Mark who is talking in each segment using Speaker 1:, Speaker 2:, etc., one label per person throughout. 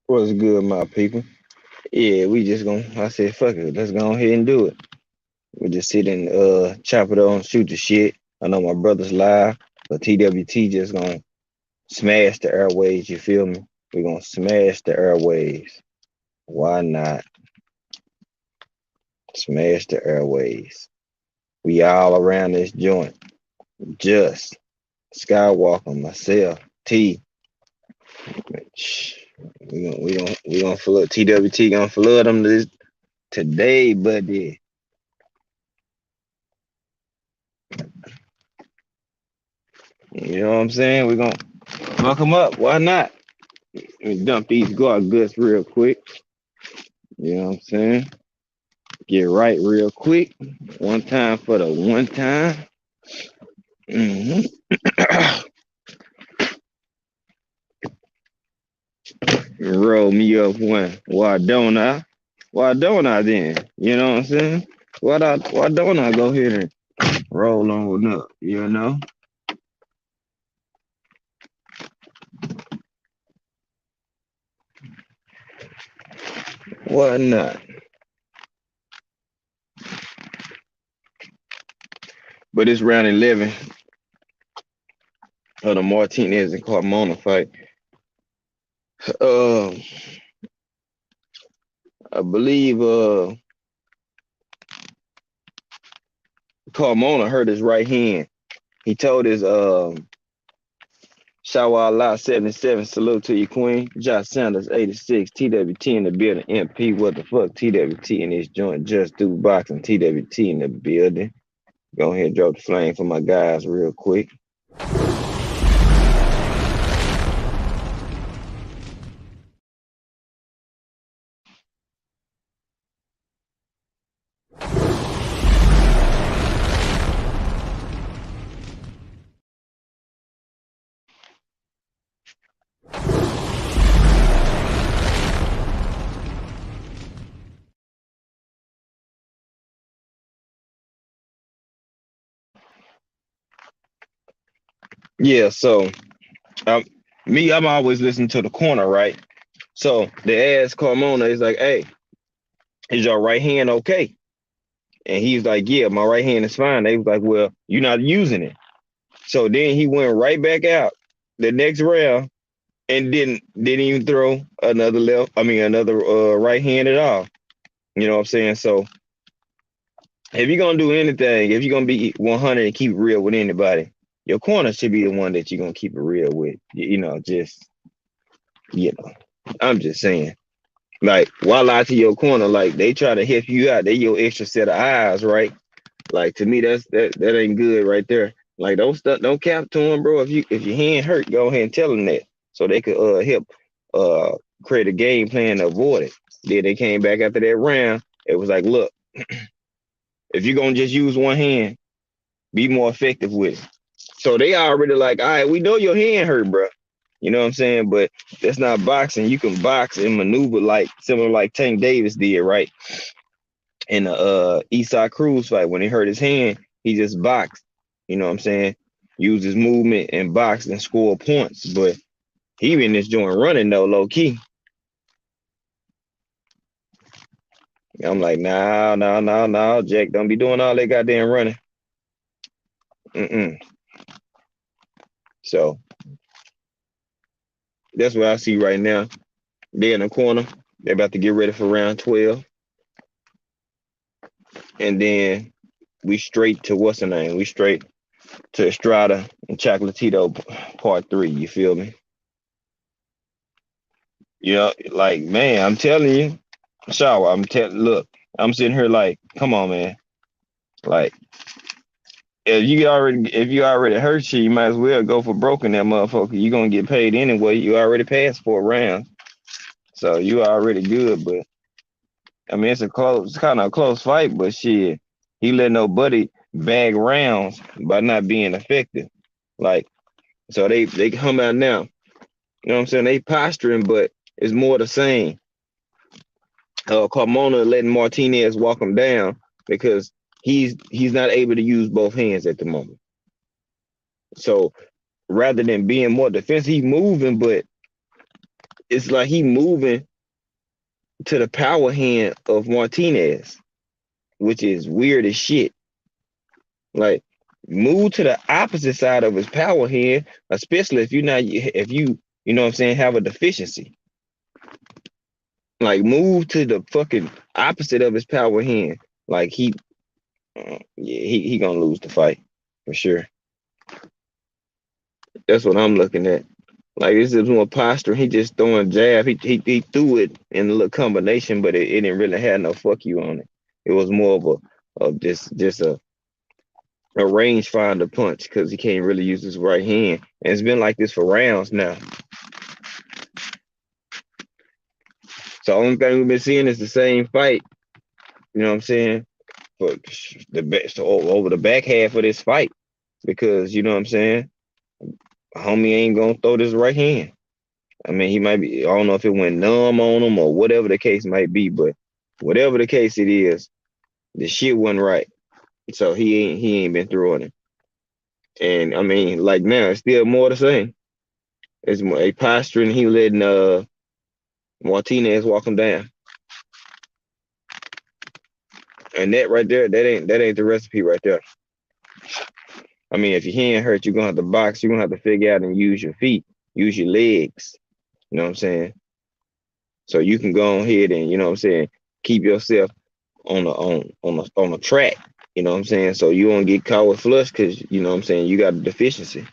Speaker 1: What's good, my people? Yeah, we just gonna. I said, fuck it, let's go ahead and do it. We just sit and chop it on, shoot the shit. I know my brother's live, but TWT just gonna smash the airways. You feel me? We gonna smash the airways. Why not smash the airways? We all around this joint. Just Skywalker, myself, T. Shh. We gonna flood TWT. Gonna flood them this today, buddy. You know what I'm saying? We're gonna fuck them up. Why not? Let me dump these guard goods real quick. You know what I'm saying? Get right real quick. One time for the one time. hmm Roll me up one. Why don't I? Why don't I then? You know what I'm saying? Why don't I go ahead and roll on up? You know? Why not? But it's round 11 of the Martinez and Carmona fight. Uh, I believe Carmona hurt his right hand. He told his Shawa Allah 77, salute to you, Queen. Josh Sanders 86, TWT in the building. MP, what the fuck? TWT in this joint, just do boxing. TWT in the building. Go ahead and drop the flame for my guys real quick. Yeah, so um, I'm always listening to the corner, right? So they ask Carmona, is like, hey, is your right hand okay? And he's like, yeah, my right hand is fine. They was like, well, you're not using it. So then he went right back out the next round and didn't even throw another another right hand at all. You know what I'm saying? So if you're gonna do anything, if you're gonna be 100 and keep it real with anybody, your corner should be the one that you're gonna keep it real with. Just you know, I'm just saying. Like, why lie to your corner? Like, they try to help you out. They your extra set of eyes, right? Like, to me, that ain't good right there. Like, don't cap to them, bro. If your hand hurt, go ahead and tell them that so they could help uh create a game plan to avoid it. Then they came back after that round. It was like, look, if you're gonna just use one hand, be more effective with it. So they already like, all right, we know your hand hurt, bro. You know what I'm saying? But that's not boxing. You can box and maneuver like similar like Tank Davis did, right? In the Eastside Cruz fight, when he hurt his hand, he just boxed. You know what I'm saying? Used his movement and boxed and scored points. But he been this joint running though, low key. I'm like, nah, nah, nah, nah, Jack, don't be doing all that goddamn running. Mm-mm. So that's what I see right now. They're in the corner. They're about to get ready for round 12. And then we straight to what's the name? We straight to Estrada and Chocolatito part 3. You feel me? Like, man, I'm telling you, shower. Look, I'm sitting here like, come on, man. Like, if you already hurt you might as well go for broken that motherfucker. You gonna get paid anyway. You already passed 4 rounds, so you already good. But I mean, it's kind of a close fight. But shit, he let nobody bag rounds by not being effective. Like, so they come out now. You know what I'm saying? They posturing, but it's more the same. Carmona letting Martinez walk him down because he's not able to use both hands at the moment. So rather than being more defensive, he's moving, but it's like he moving to the power hand of Martinez, which is weird as shit. Like move to the opposite side of his power hand, especially if you know what I'm saying, have a deficiency. Like move to the fucking opposite of his power hand. Like yeah, he gonna lose the fight for sure. That's what I'm looking at. Like this is more posture. He just throwing jab. He threw it in a little combination, but it didn't really have no fuck you on it. It was more of just a rangefinder punch because he can't really use his right hand. And it's been like this for rounds now. So the only thing we've been seeing is the same fight. You know what I'm saying? For the best over the back half of this fight, because you know what I'm saying. Homie ain't gonna throw this right hand. I mean, he might be. I don't know if it went numb on him or whatever the case might be, but whatever the case it is, the shit wasn't right. So he ain't been throwing it. And I mean, like now, it's still more the same. It's more a posturing. He letting Martinez walk him down, and that right there, that ain't the recipe right there. I mean, if your hand hurt, you're gonna have to box. You're gonna have to figure out and use your feet, use your legs. You know what I'm saying? So you can go ahead and you know what I'm saying, keep yourself on a track. You know what I'm saying? So you won't get caught with flush because you know what I'm saying, you got a deficiency.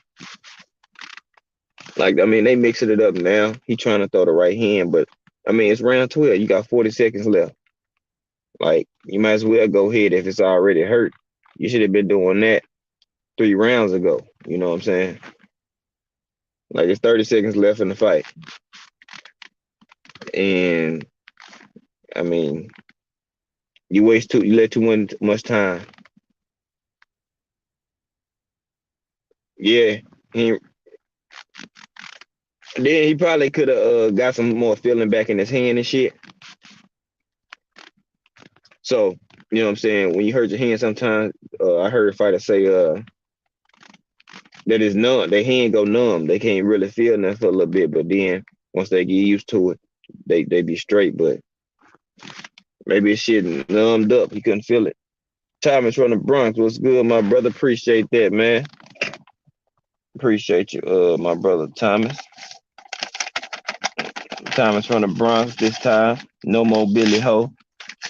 Speaker 1: Like I mean, they mixing it up now. He trying to throw the right hand, but I mean it's round 12. You got 40 seconds left. Like you might as well go ahead if it's already hurt. You should have been doing that 3 rounds ago. You know what I'm saying? Like it's 30 seconds left in the fight. And I mean, you let too much time. Yeah. He, then he probably could have got some more feeling back in his hand and shit. So, you know what I'm saying? When you hurt your hand sometimes, I heard fighters say that it's numb. Their hand go numb. They can't really feel nothing for a little bit, but then once they get used to it, they be straight. But maybe his shit numbed up. He couldn't feel it. Thomas from the Bronx. What's good, my brother? Appreciate that, man. Appreciate you, my brother Thomas. Thomas from the Bronx this time. No more Billy Ho,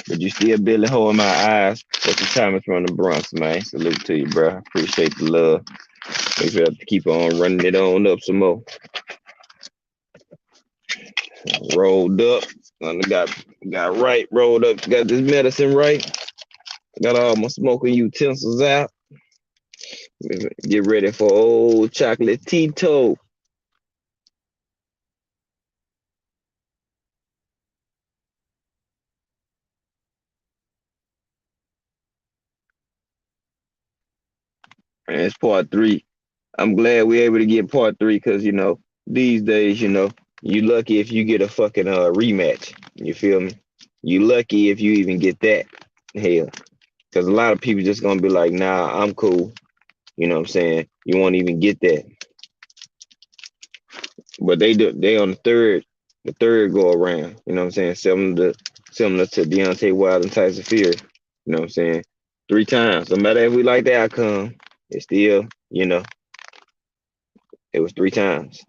Speaker 1: but you still Billy Ho in my eyes. But the Thomas from the Bronx, man. Salute to you, bro. Appreciate the love. Make sure to keep on running it on up some more. Rolled up. Got right, rolled up. Got this medicine right. Got all my smoking utensils out. Get ready for old Chocolatito. And it's part 3. I'm glad we're able to get part 3 because, you know, these days, you know, you lucky if you get a fucking rematch. You feel me? You lucky if you even get that. Hell. Because a lot of people just going to be like, nah, I'm cool. You know what I'm saying? You won't even get that. But they on the third go around. You know what I'm saying? Similar to Deontay Wilder and Tyson Fury. You know what I'm saying? 3 times. No matter if we like the outcome, it's still, you know, it was 3 times.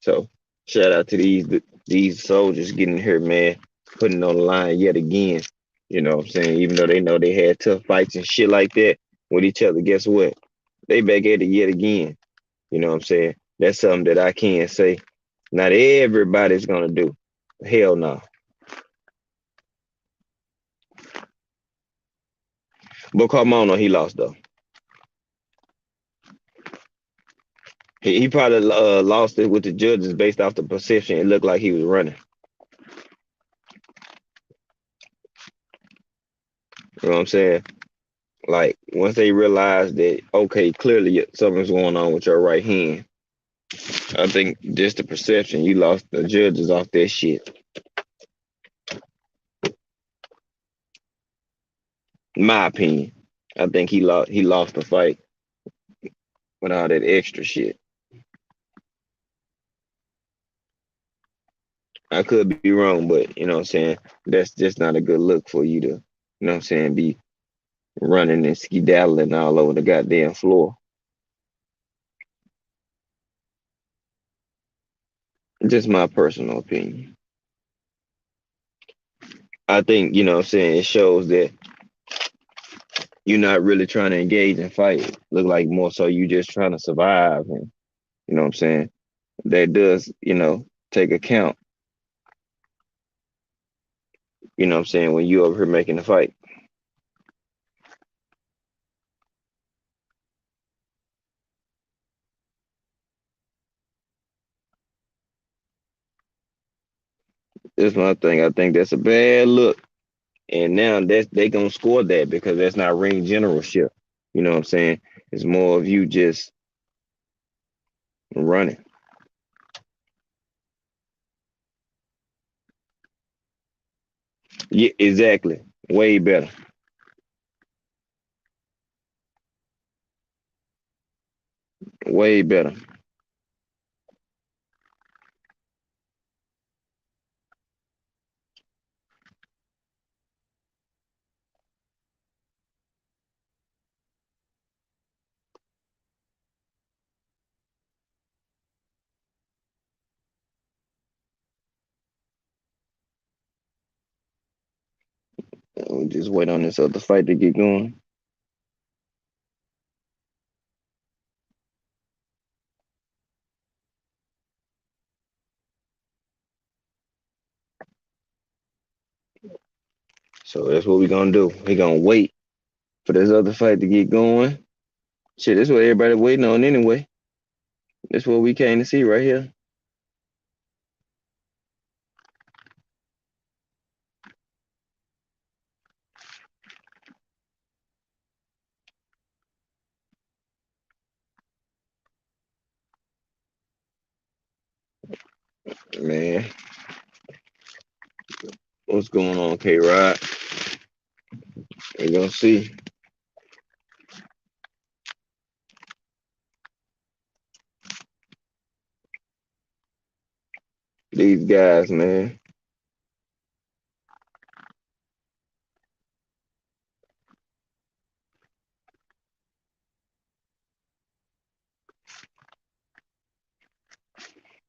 Speaker 1: So shout out to these soldiers getting here, man, putting on the line yet again. You know what I'm saying? Even though they know they had tough fights and shit like that with each other, guess what? They back at it yet again. You know what I'm saying? That's something that I can't say. Not everybody's gonna do. Hell no. But Carmona, he lost though. He probably lost it with the judges based off the perception. It looked like he was running. You know what I'm saying? Like once they realized that, okay, clearly something's going on with your right hand. I think just the perception, you lost the judges off that shit. In my opinion, I think he lost the fight with all that extra shit. I could be wrong, but you know what I'm saying? That's just not a good look for you to, you know what I'm saying, be running and skedaddling all over the goddamn floor. Just my personal opinion. I think, you know what I'm saying, it shows that you're not really trying to engage and fight. Look like more so you just trying to survive, and you know what I'm saying? That does, take account, you know what I'm saying, when you over here making a fight. That's my thing. I think that's a bad look. And now they gonna score that because that's not ring generalship. You know what I'm saying? It's more of you just running. Yeah, exactly. Way better. Way better. We'll just wait on this other fight to get going. So that's what we gonna do. We gonna wait for this other fight to get going. Shit, that's what everybody waiting on anyway. That's what we came to see right here. Man, what's going on, K Rod? We gonna see these guys, man.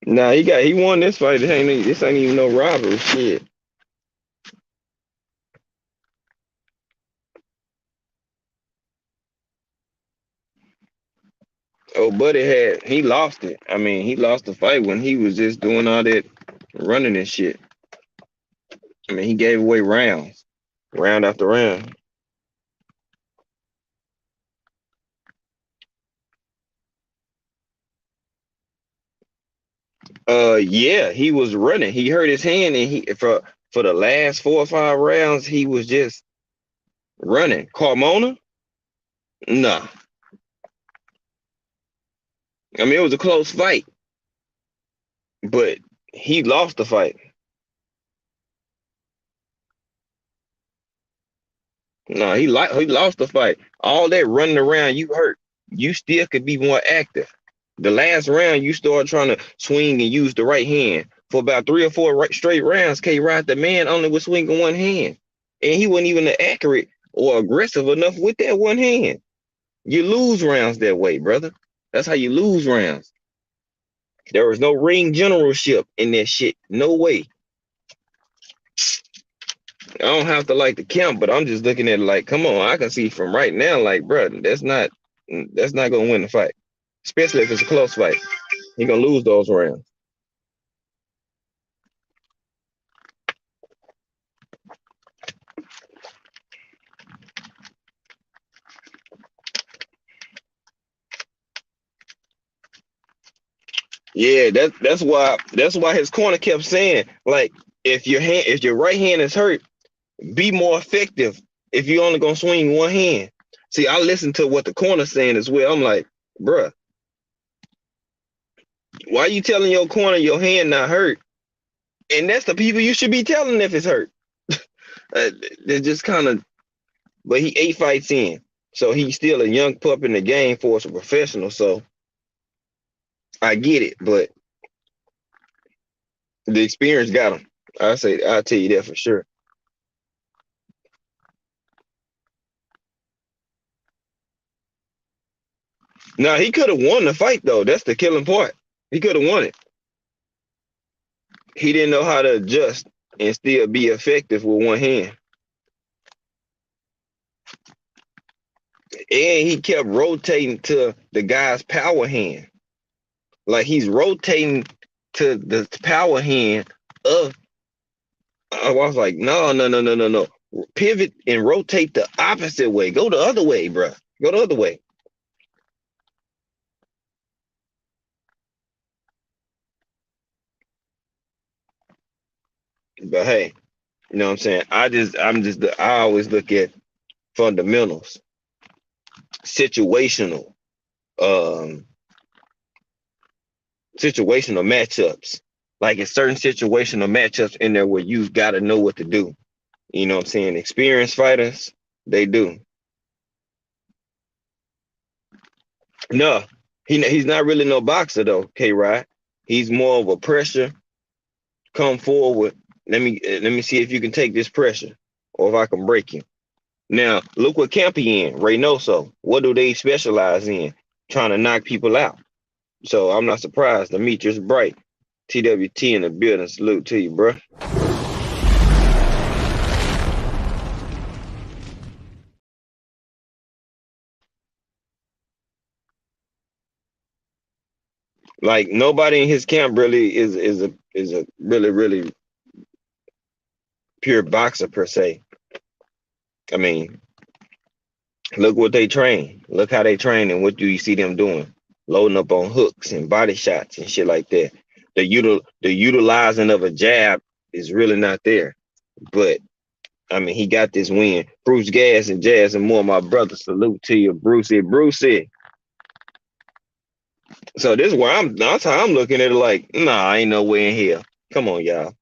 Speaker 1: Nah, he won this fight. This ain't even no robbery shit. Oh, buddy he lost it. I mean, he lost the fight when he was just doing all that running and shit. I mean, he gave away rounds, round after round. Yeah, he was running. He hurt his hand, and he for the last 4 or 5 rounds, he was just running. Carmona? Nah. I mean, it was a close fight, but he lost the fight. No, he lost the fight. All that running around, you hurt. You still could be more active. The last round, you start trying to swing and use the right hand for about 3 or 4 straight rounds. K. Rod, the man only was swinging one hand, and he wasn't even accurate or aggressive enough with that one hand. You lose rounds that way, brother. That's how you lose rounds. There was no ring generalship in that shit. No way. I don't have to like the count, but I'm just looking at it like, come on, I can see from right now, like, bro, that's not gonna win the fight, especially if it's a close fight. He gonna lose those rounds. Yeah, that's why his corner kept saying, like, if your right hand is hurt, be more effective if you only gonna swing one hand. See, I listened to what the corner's saying as well. I'm like, bruh, why you telling your corner your hand not hurt? And that's the people you should be telling if it's hurt. They're just kind of, but he 8 fights in, so he's still a young pup in the game for us a professional. So I get it, but The experience got him. I'll tell you that for sure. Now he could have won the fight though. That's the killing part. He could have won it. He didn't know how to adjust and still be effective with one hand. And he kept rotating to the guy's power hand. Like he's rotating to the power hand of. I was like, no, no, no, no, no, no. Pivot and rotate the opposite way. Go the other way, bro. Go the other way. But hey, you know what I'm saying? I always look at fundamentals, situational, um, situational matchups. Like it's certain situational matchups in there where you got to know what to do. You know what I'm saying? Experienced fighters, they do. No, he's not really no boxer though, K Rod. He's more of a pressure. Come forward. Let me see if you can take this pressure or if I can break you. Now, look what camp he in, Reynoso. What do they specialize in? Trying to knock people out. So I'm not surprised. Demetrius Bright, TWT in the building. Salute to you, bro. Like nobody in his camp really is a really pure boxer per se. I mean, look what they train. Look how they train, and what do you see them doing? Loading up on hooks and body shots and shit like that. The utilizing of a jab is really not there. But I mean, he got this win. Bruce Gas and Jazz and more, my brother. Salute to you, Brucey. Brucey. So this is where that's how I'm looking at it. Like, nah, ain't no way in here. Come on, y'all.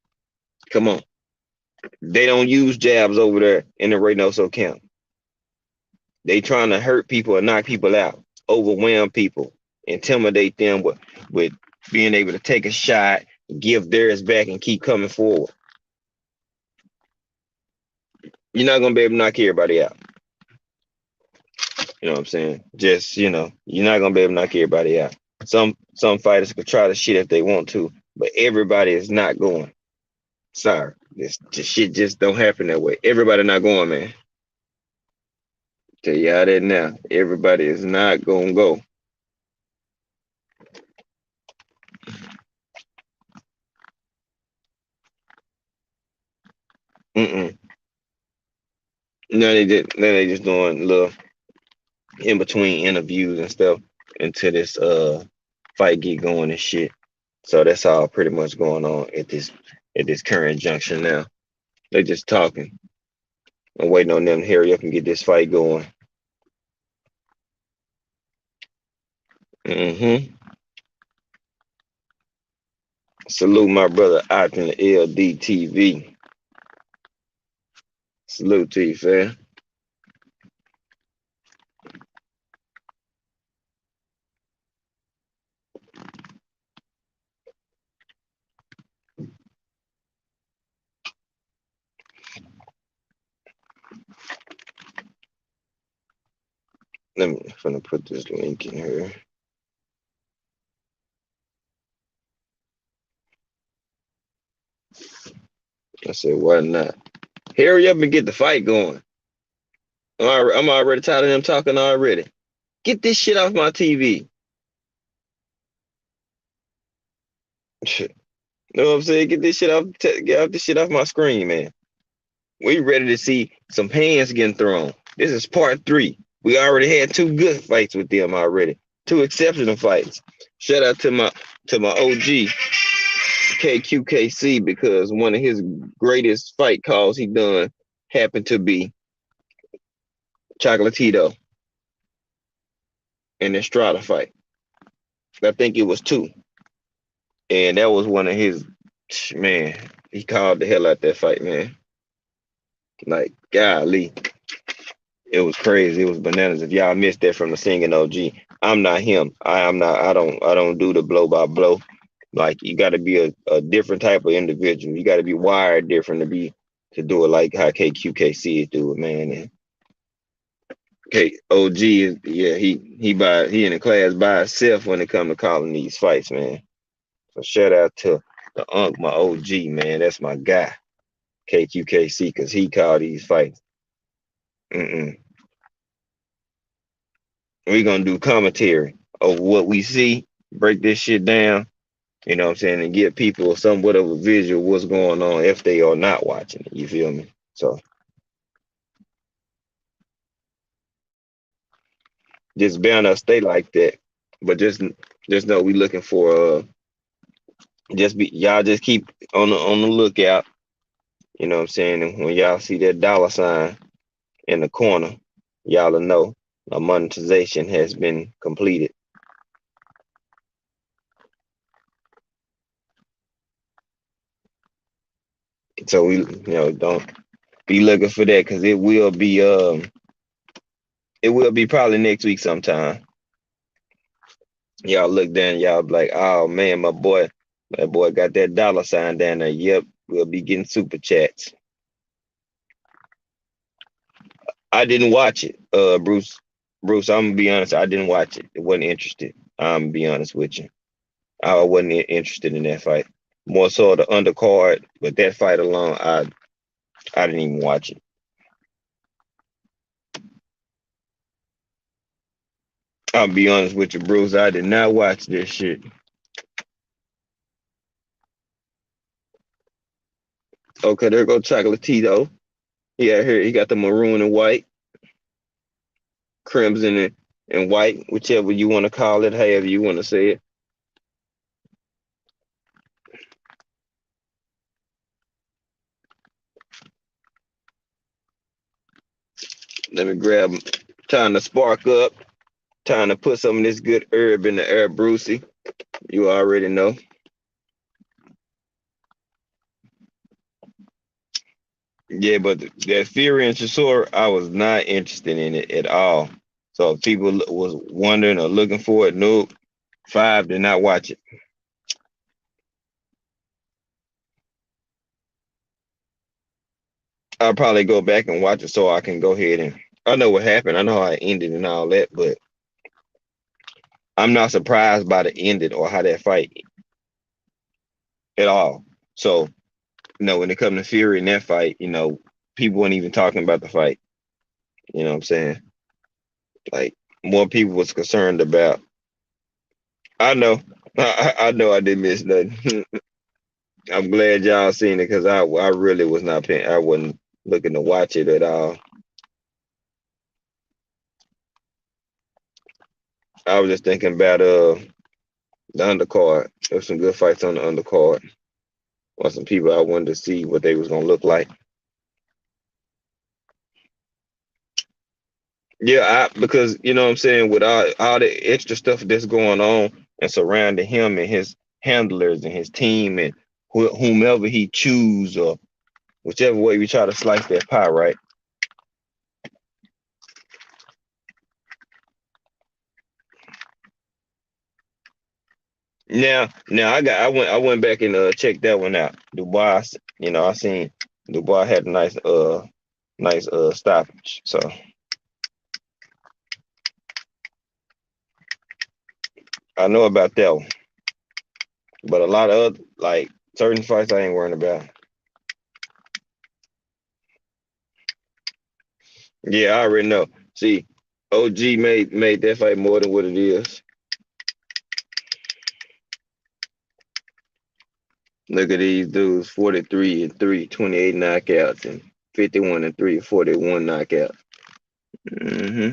Speaker 1: Come on. They don't use jabs over there in the Reynoso camp. They trying to hurt people and knock people out, overwhelm people, intimidate them with being able to take a shot, give theirs back, and keep coming forward. You're not gonna be able to knock everybody out. You know what I'm saying? Just you're not gonna be able to knock everybody out. Some fighters could try the shit if they want to, but everybody is not going. Sorry, this shit just don't happen that way. Everybody not going, man. Tell you how that now. Everybody is not gonna go. Mm-mm. No, they did. No, they just doing little in between interviews and stuff until this fight get going and shit. So that's all pretty much going on at this current junction now. They just talking and waiting on them to hurry up and get this fight going. Mm-hmm. Salute my brother out in the LDTV. Salute to you, fam. I'm gonna put this link in here. I said, why not? Hurry up and get the fight going. I'm already tired of them talking already. Get this shit off my TV. You know what I'm saying? Get this shit off. Get off this shit off my screen, man. We ready to see some hands getting thrown. This is part 3. We already had 2 good fights with them already. 2 exceptional fights. Shout out to my OG KQKC because one of his greatest fight calls he done happened to be Chocolatito in the Estrada fight. I think it was 2. And that was one of his, man, he called the hell out that fight, man. Like, golly. It was crazy. It was bananas. If y'all missed that from the singing OG, I'm not him. I don't do the blow by blow. Like you got to be a different type of individual. You got to be wired different to do it like how KQKC is do it, man. And OG is yeah he in the class by himself when it come to calling these fights, man. So shout out to the Unk, my OG, man. That's my guy, KQKC, because he called these fights. Mm-mm. We gonna do commentary of what we see, break this shit down, you know what I'm saying, and give people somewhat of a visual what's going on if they are not watching it. You feel me? So just bound to stay like that. But just know we looking for just be y'all just keep on the lookout. You know what I'm saying? And when y'all see that dollar sign in the corner, y'all will know a monetization has been completed. So we don't be looking for that because it will be probably next week sometime. Y'all look down, y'all be like, oh man, my boy got that dollar sign down there. Yep, we'll be getting super chats. I didn't watch it, Bruce. Bruce, I'm gonna be honest, I didn't watch it. It wasn't interested. I'm gonna be honest with you. I wasn't interested in that fight. More so the undercard, but that fight alone, I didn't even watch it. I'll be honest with you, Bruce. I did not watch this shit. Okay, there go Chocolatito. Yeah, here he got the maroon and white, crimson and white, whichever you want to call it, however you want to say it. Let me grab time to spark up, time to put some of this good herb in the air, Brucey. You already know. Yeah, but that Fury and Chisora, I was not interested in it at all. So if people was wondering or looking for it, nope. Five did not watch it. I'll probably go back and watch it so I can go ahead and I know what happened. I know how it ended and all that, but I'm not surprised by the ending or how that fight at all. So, when it comes to Fury in that fight, people weren't even talking about the fight. You know what I'm saying? Like more people was concerned about. I know, I know, I didn't miss nothing. I'm glad y'all seen it because I really was not paying. I wasn't looking to watch it at all. I was just thinking about the undercard. There's some good fights on the undercard. Or some people I wanted to see what they was gonna look like. Yeah, because you know what I'm saying, with all the extra stuff that's going on and surrounding him and his handlers and his team and whomever he choose or whichever way we try to slice that pie, right? Now I went back and checked that one out. Dubois, I seen Dubois had a nice stoppage. So I know about that one. But a lot of other, like certain fights I ain't worrying about. Yeah, I already know. See, OG made that fight more than what it is. Look at these dudes, 43 and 3, 28 knockouts, and 51 and 3, 41 knockouts. hmm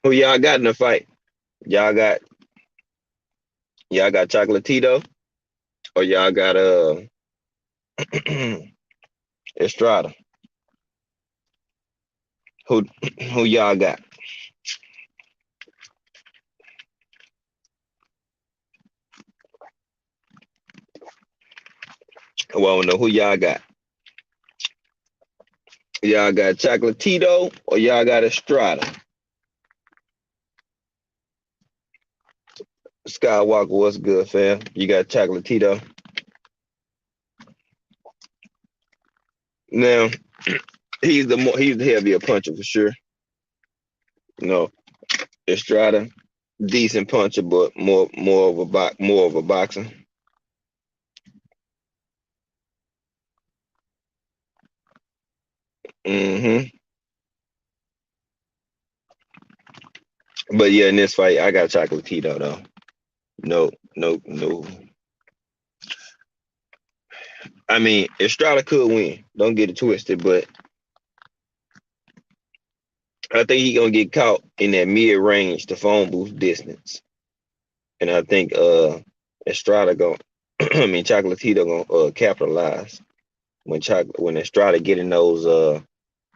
Speaker 1: Who y'all got in the fight? Y'all got y'all got Chocolatito or y'all got Estrada? Who who y'all got? Well, I don't know who y'all got. Y'all got Chocolatito or y'all got Estrada? Skywalker, what's good, fam? You got Chocolatito. Now, he's the heavier puncher for sure. No, Estrada, decent puncher, but more of a boxer. hmm But yeah, in this fight, I got Chocolatito though. No, no, no. I mean, Estrada could win. Don't get it twisted, but I think he gonna get caught in that mid range to phone booth distance, and I think Estrada going I mean Chocolatito gonna capitalize when Estrada get in those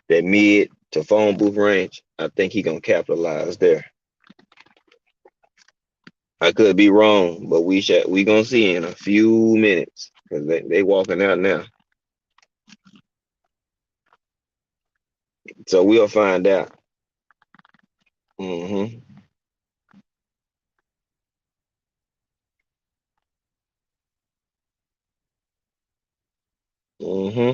Speaker 1: that mid to phone booth range. I think he gonna capitalize there. I could be wrong, but we gonna see in a few minutes because they walking out now, so we'll find out. hmm hmm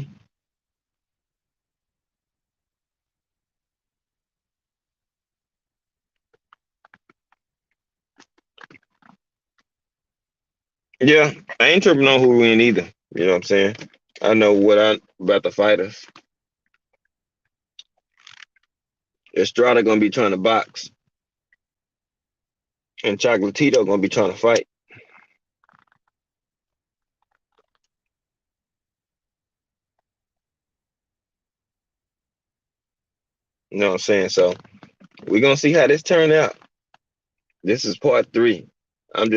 Speaker 1: Yeah, I ain't tripping on who win either. You know what I'm saying? I know what I about the fighters. Estrada gonna be trying to box, and Chocolatito gonna be trying to fight. You know what I'm saying? So we're gonna see how this turn out. This is part three. I'm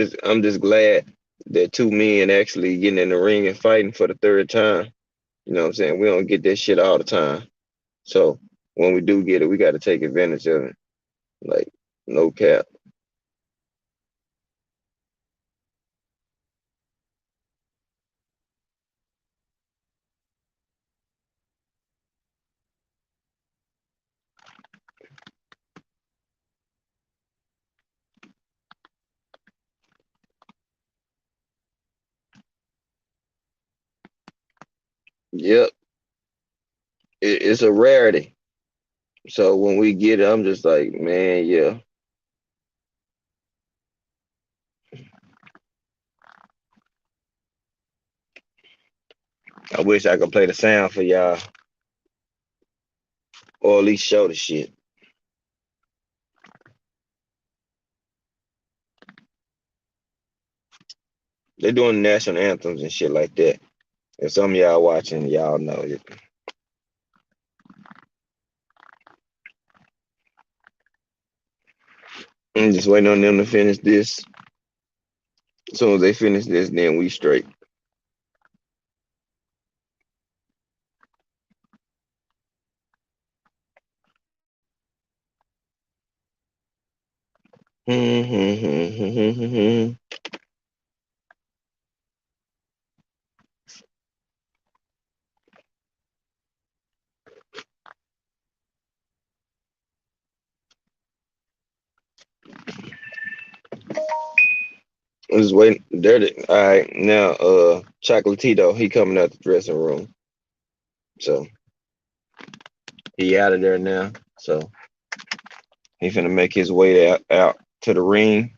Speaker 1: just glad that two men actually getting in the ring and fighting for the third time. You know what I'm saying? We don't get this shit all the time. So when we do get it, we got to take advantage of it. Like no cap. Yep, it's a rarity. So when we get it, I'm just like, man, yeah. I wish I could play the sound for y'all, or at least show the shit. They're doing national anthems and shit like that. If some of y'all watching, y'all know it. I'm just waiting on them to finish this. As soon as they finish this, then we straight. Let's wait. There. All right. Now, Chocolatito, he coming out the dressing room. So he out of there now. So he finna make his way out to the ring.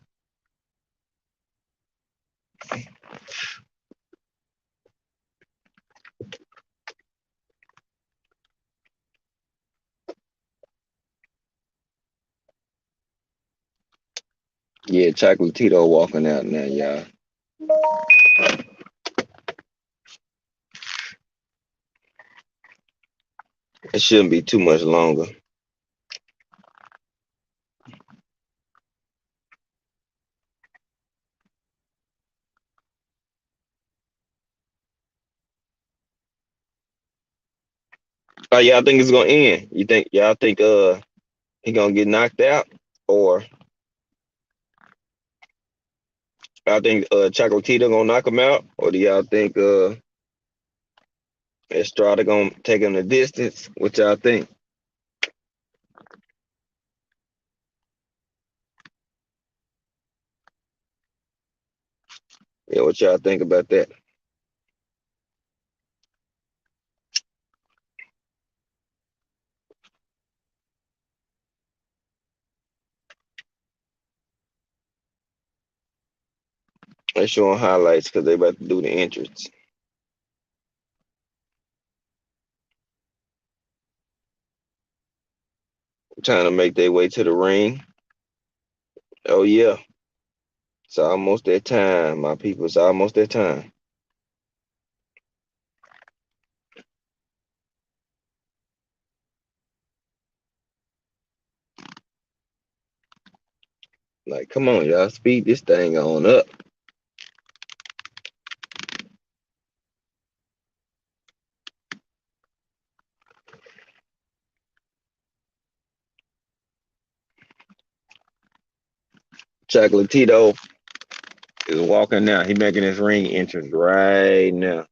Speaker 1: Yeah, Chocolatito walking out now, y'all. It shouldn't be too much longer. Oh, y'all think it's gonna end? Y'all think he gonna get knocked out, or y'all think Chocolatito gonna knock him out, or do y'all think Estrada gonna take him the distance. What y'all think? Yeah, what y'all think about that? They showing highlights because they about to do the entrance. Trying to make their way to the ring. Oh yeah, it's almost that time, my people. It's almost that time. Like, come on, y'all, speed this thing on up. Chocolatito is walking now. He making his ring entrance right now.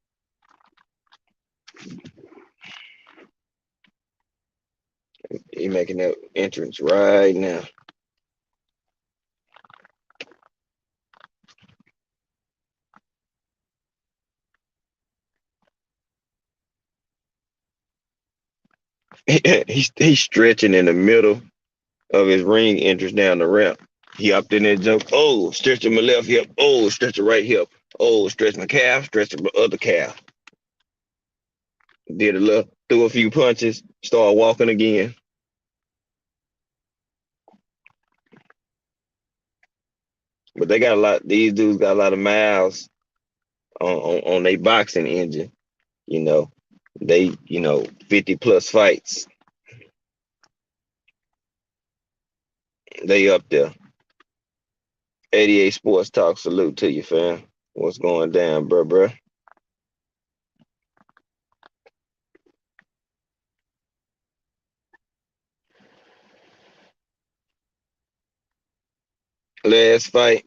Speaker 1: He making that entrance right now. He's stretching in the middle of his ring entrance down the ramp. He upped in that joke. Oh, stretching my left hip. Oh, stretch the right hip. Oh, stretch my calf. Stretch my other calf. Did a little, threw a few punches. Started walking again. But they got a lot. These dudes got a lot of miles on their boxing engine. You know, they 50 plus fights. They up there. 88 Sports Talk. Salute to you, fam. What's going down, bruh? Last fight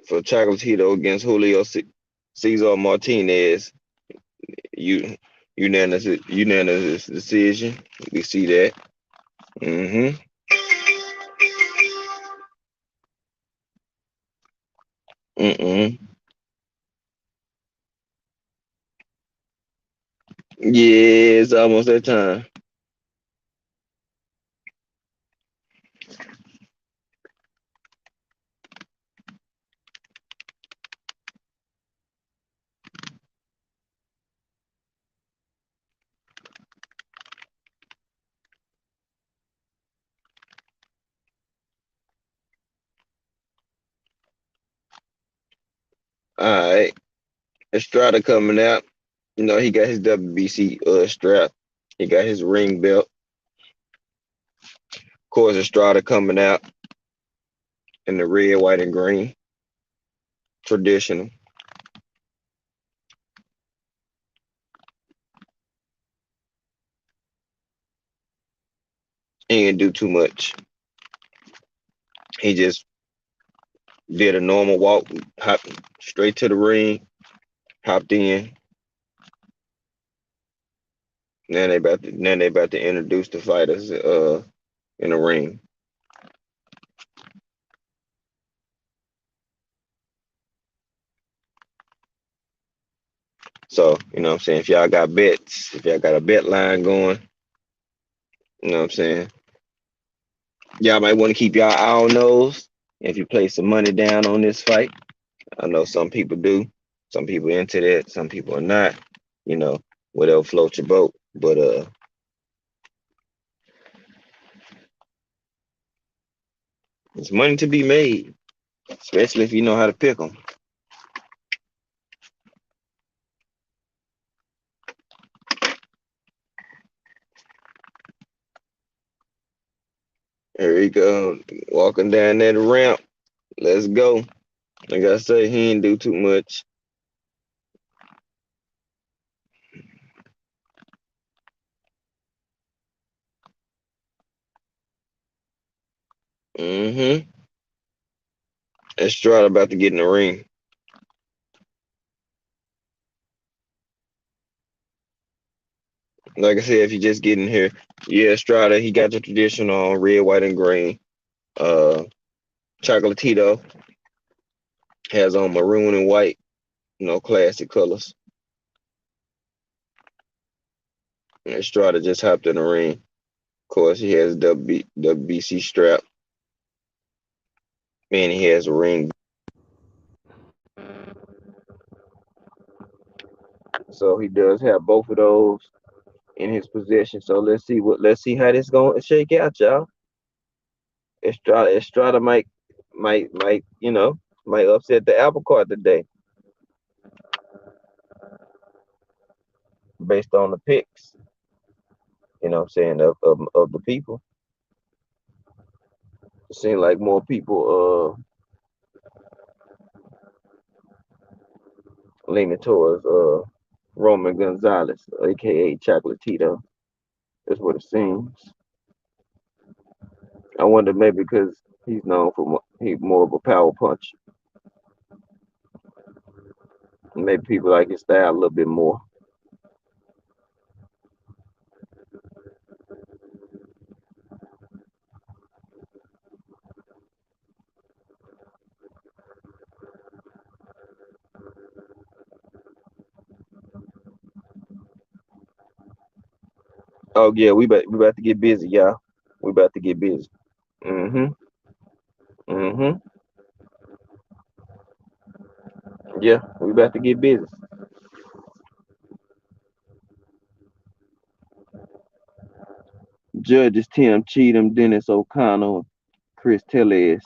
Speaker 1: for Chocolatito against Julio Cesar Martinez. You unanimous decision. We see that. Mm-hmm. Mm-mm. Yeah, it's almost that time. All right. Estrada coming out. He got his WBC strap. He got his ring belt. Of course, Estrada coming out in the red, white, and green. Traditional. He didn't do too much. He just did a normal walk, hopped straight to the ring, hopped in. Now they about to introduce the fighters in the ring. So, what I'm saying? If y'all got bets, if y'all got a bet line going, you know what I'm saying? Y'all might want to keep y'all eye on those. If you place some money down on this fight, I know some people do. Some people into that. Some people are not. You know, whatever floats your boat. But it's money to be made, especially if you know how to pick them. Here we go, walking down that ramp. Let's go. Like I say, he didn't do too much. Mm-hmm. Estrada about to get in the ring. Like I said, if you just getting here, yeah, Estrada, he got the traditional red, white, and green. Uh, Chocolatito has on maroon and white, classic colors. And Estrada just hopped in the ring. Of course, he has WBC strap, and he has a ring. So he does have both of those in his possession. So let's see how this going to shake out, y'all. Estrada might upset the apple cart today based on the picks. I'm saying of the people. It seems like more people leaning towards Roman Gonzalez, aka Chocolatito. That's what it seems. I wonder maybe because he's known for he's more of a power punch. Maybe people like his style a little bit more. Oh yeah, we about to get busy, y'all. We about to get busy. Mm-hmm. Mm-hmm. Yeah, we about to get busy. Judges Tim Cheatham, Dennis O'Connell, Chris Tellez,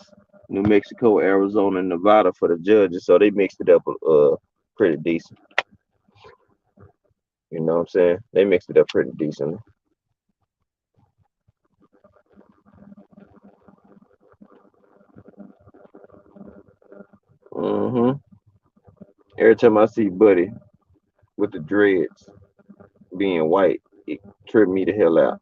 Speaker 1: New Mexico, Arizona, and Nevada for the judges. So they mixed it up pretty decent. You know what I'm saying? They mixed it up pretty decent. Mm-hmm. Every time I see Buddy with the dreads being white, it tripped me the hell out.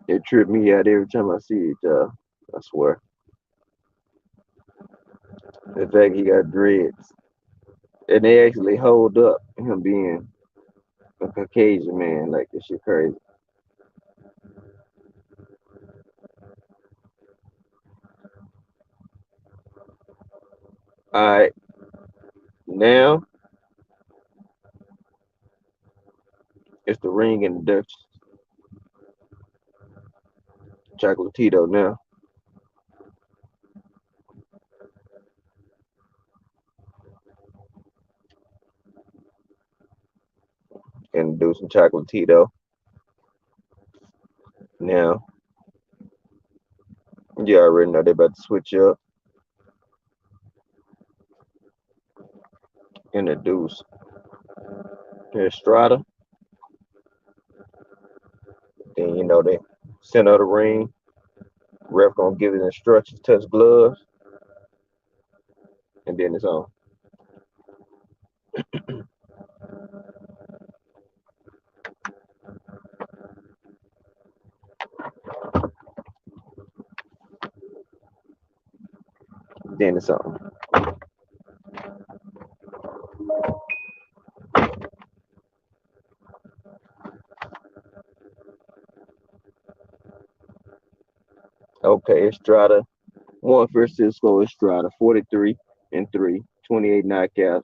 Speaker 1: It tripped me out every time I see it, I swear. The fact he got dreads. And they actually hold up him being a Caucasian man. Like, this shit crazy. All right, now it's the ring and the Dutch Chocolatito now. And do some Chocolatito now. You already know they about to switch up. Introduce Estrada. Then they center of the ring. Ref gonna give his instructions, touch gloves, and then it's on. Then it's on. Okay, Estrada. One Francisco Estrada, 43-3, 28 knockouts.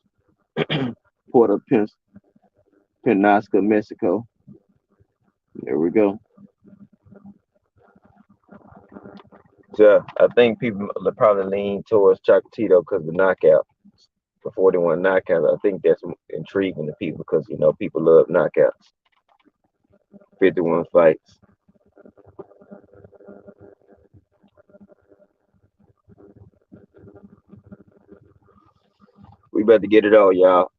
Speaker 1: Puerto Penasco, Mexico. There we go. So I think people probably lean towards Chocolatito because of the knockout. For 41 knockouts, I think that's intriguing to people because people love knockouts. 51 fights. We about to get it all, y'all.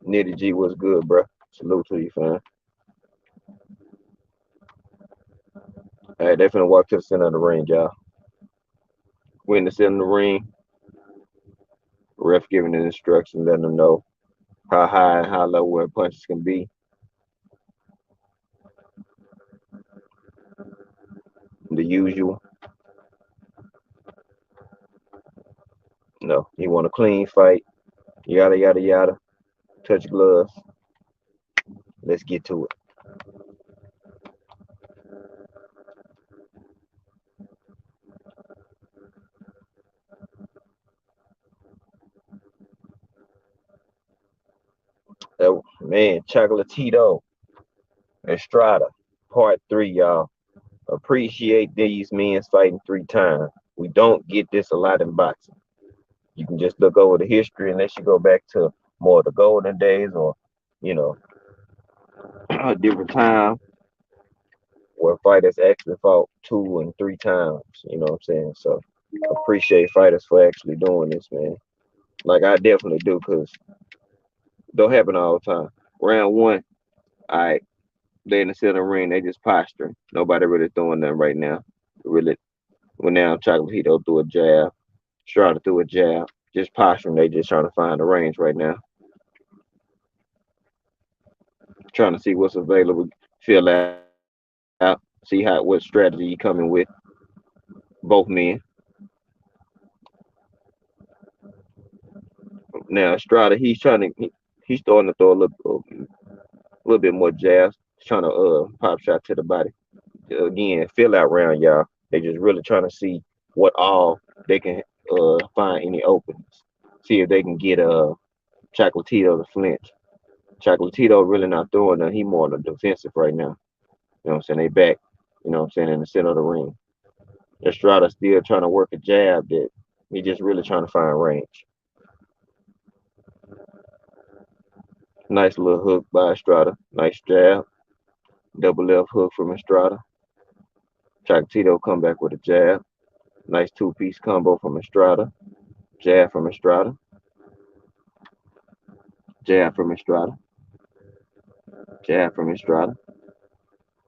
Speaker 1: Nitty G was good, bro. Salute to you, fam. All right, they finna walk to the center of the ring, y'all. We in the center of the ring. Ref giving the instructions, letting them know how high and how low where punches can be. The usual. No, you want a clean fight. Yada yada yada. Touch gloves. Let's get to it. Oh, man, Chocolatito, Estrada, part 3, y'all. Appreciate these men fighting 3 times. We don't get this a lot in boxing. You can just look over the history unless you go back to more of the golden days or, you know, a different time where fighters actually fought 2 and 3 times. You know what I'm saying? So appreciate fighters for actually doing this, man. Like I definitely do, cause don't happen all the time. Round 1, all right, they in the center ring, they just posturing. Nobody really throwing them right now. Really, when now Chocolatito threw a jab, Strada threw a jab, just posturing. They just trying to find the range right now, trying to see what's available, fill out, see what strategy you coming with. Both men. Now Strada, he's starting to throw a little bit more jabs, trying to pop shot to the body. Again, fill out round, y'all. They just really trying to see what all they can find any openings. See if they can get Chocolatito to flinch. Chocolatito really not throwing none. He more on the defensive right now. You know what I'm saying? They back, you know what I'm saying, in the center of the ring. Estrada still trying to work a jab that he just really trying to find range. Nice little hook by Estrada. Nice jab. Double left hook from Estrada. Chocolatito come back with a jab. Nice two-piece combo from Estrada. Jab from Estrada. Jab from Estrada. Jab from Estrada.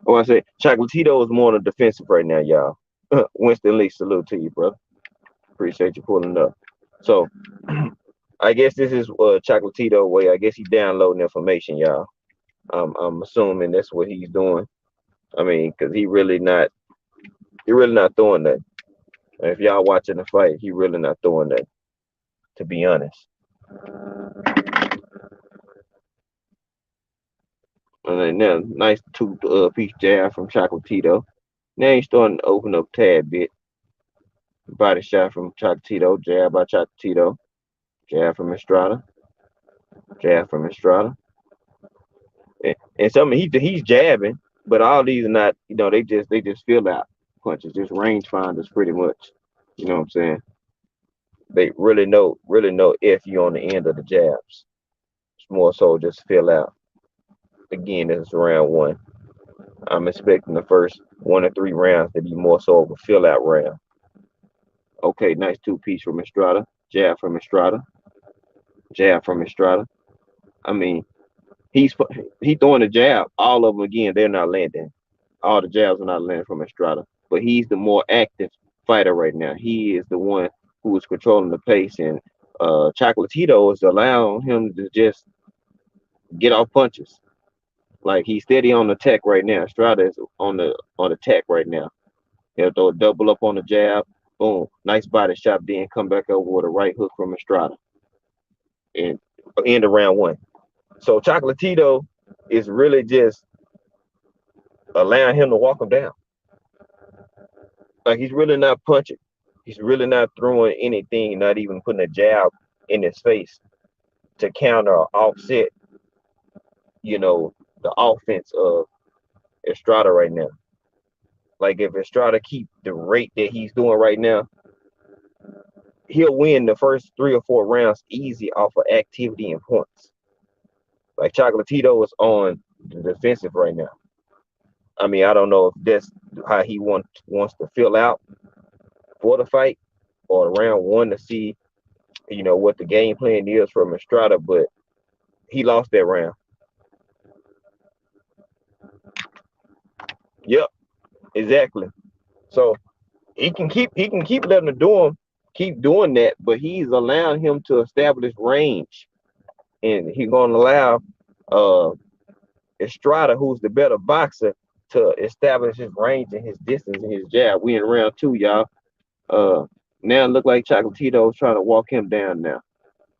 Speaker 1: Oh, I say Chocolatito is more on the defensive right now, y'all. Winston Lee, salute to you, bro. Appreciate you pulling up. So I guess this is Chocolatito way. I guess he's downloading information, y'all. I'm assuming that's what he's doing. I mean, cause he really not throwing that. And if y'all watching the fight, he really not throwing that. To be honest. And then now, nice two-piece jab from Chocolatito. Now he's starting to open up a tad bit. Body shot from Chocolatito. Jab by Chocolatito. Jab from Estrada. Jab from Estrada. And some he's jabbing, but all these are not. You know, they just fill out punches, just range finders pretty much. You know what I'm saying? They really know if you on the end of the jabs. It's more so just fill out. Again, this is round 1. I'm expecting the first 1 or 3 rounds to be more so of a fill out round. Okay, nice two-piece from Estrada. Jab from Estrada. Jab from Estrada. I mean, he's he throwing a jab. All of them again, they're not landing. All the jabs are not landing from Estrada. But he's the more active fighter right now. He is the one who is controlling the pace, and Chocolatito is allowing him to just get off punches. Like he's steady on the tech right now. Estrada is on the tech right now. He'll throw a double up on the jab. Boom. Nice body shot. Then come back over with a right hook from Estrada. And end of round 1. So Chocolatito is really just allowing him to walk him down. Like he's really not punching. He's really not throwing anything, not even putting a jab in his face to counter or offset, the offense of Estrada right now. Like if Estrada keep the rate that he's doing right now, he'll win the first 3 or 4 rounds easy off of activity and points. Like Chocolatito is on the defensive right now. I mean, I don't know if that's how he wants to fill out for the fight or round 1 to see, what the game plan is from Estrada, but he lost that round. Yep, exactly. So he can keep letting him do him keep doing that, but he's allowing him to establish range, and he's gonna allow uh Estrada, who's the better boxer, to establish his range and his distance and his jab. We in round two, y'all. Uh, Now it look like Chocolatito's trying to walk him down now,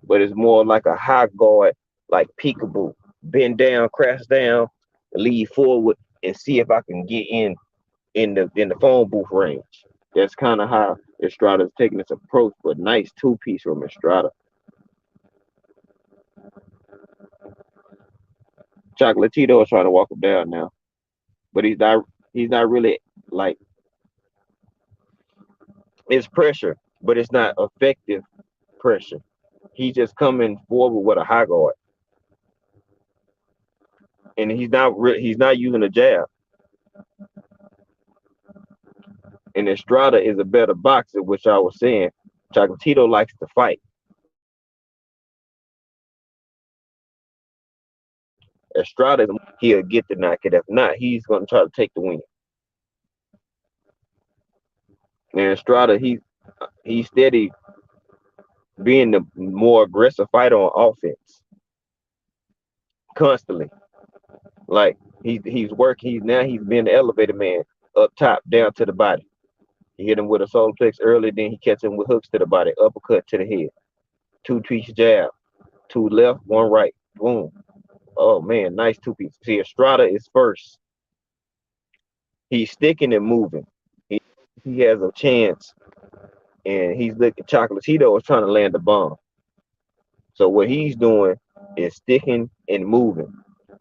Speaker 1: but it's more like a high guard, like peekaboo, bend down, crash down, lead forward, and see if I can get in the phone booth range. That's kind of how Estrada's taking this approach, but nice two-piece from Estrada. Chocolatito is trying to walk him down now, but he's not really like, it's pressure, but it's not effective pressure. He's just coming forward with a high guard, and he's not using a jab. And Estrada is a better boxer, which I was saying. Chocolatito likes to fight. Estrada, he'll get the knock, and if not, he's going to try to take the win. And Estrada, he's steady being the more aggressive fighter on offense constantly. Like he's working. He's been the elevator man up top, down to the body. He hit him with a solar plex early, then he catch him with hooks to the body, uppercut to the head, two-piece jab, two left, one right, boom. Oh man, nice two-piece. See, Estrada is first. He's sticking and moving. He, he has a chance, and he's looking. Chocolatito is trying to land the bomb. So what he's doing is sticking and moving.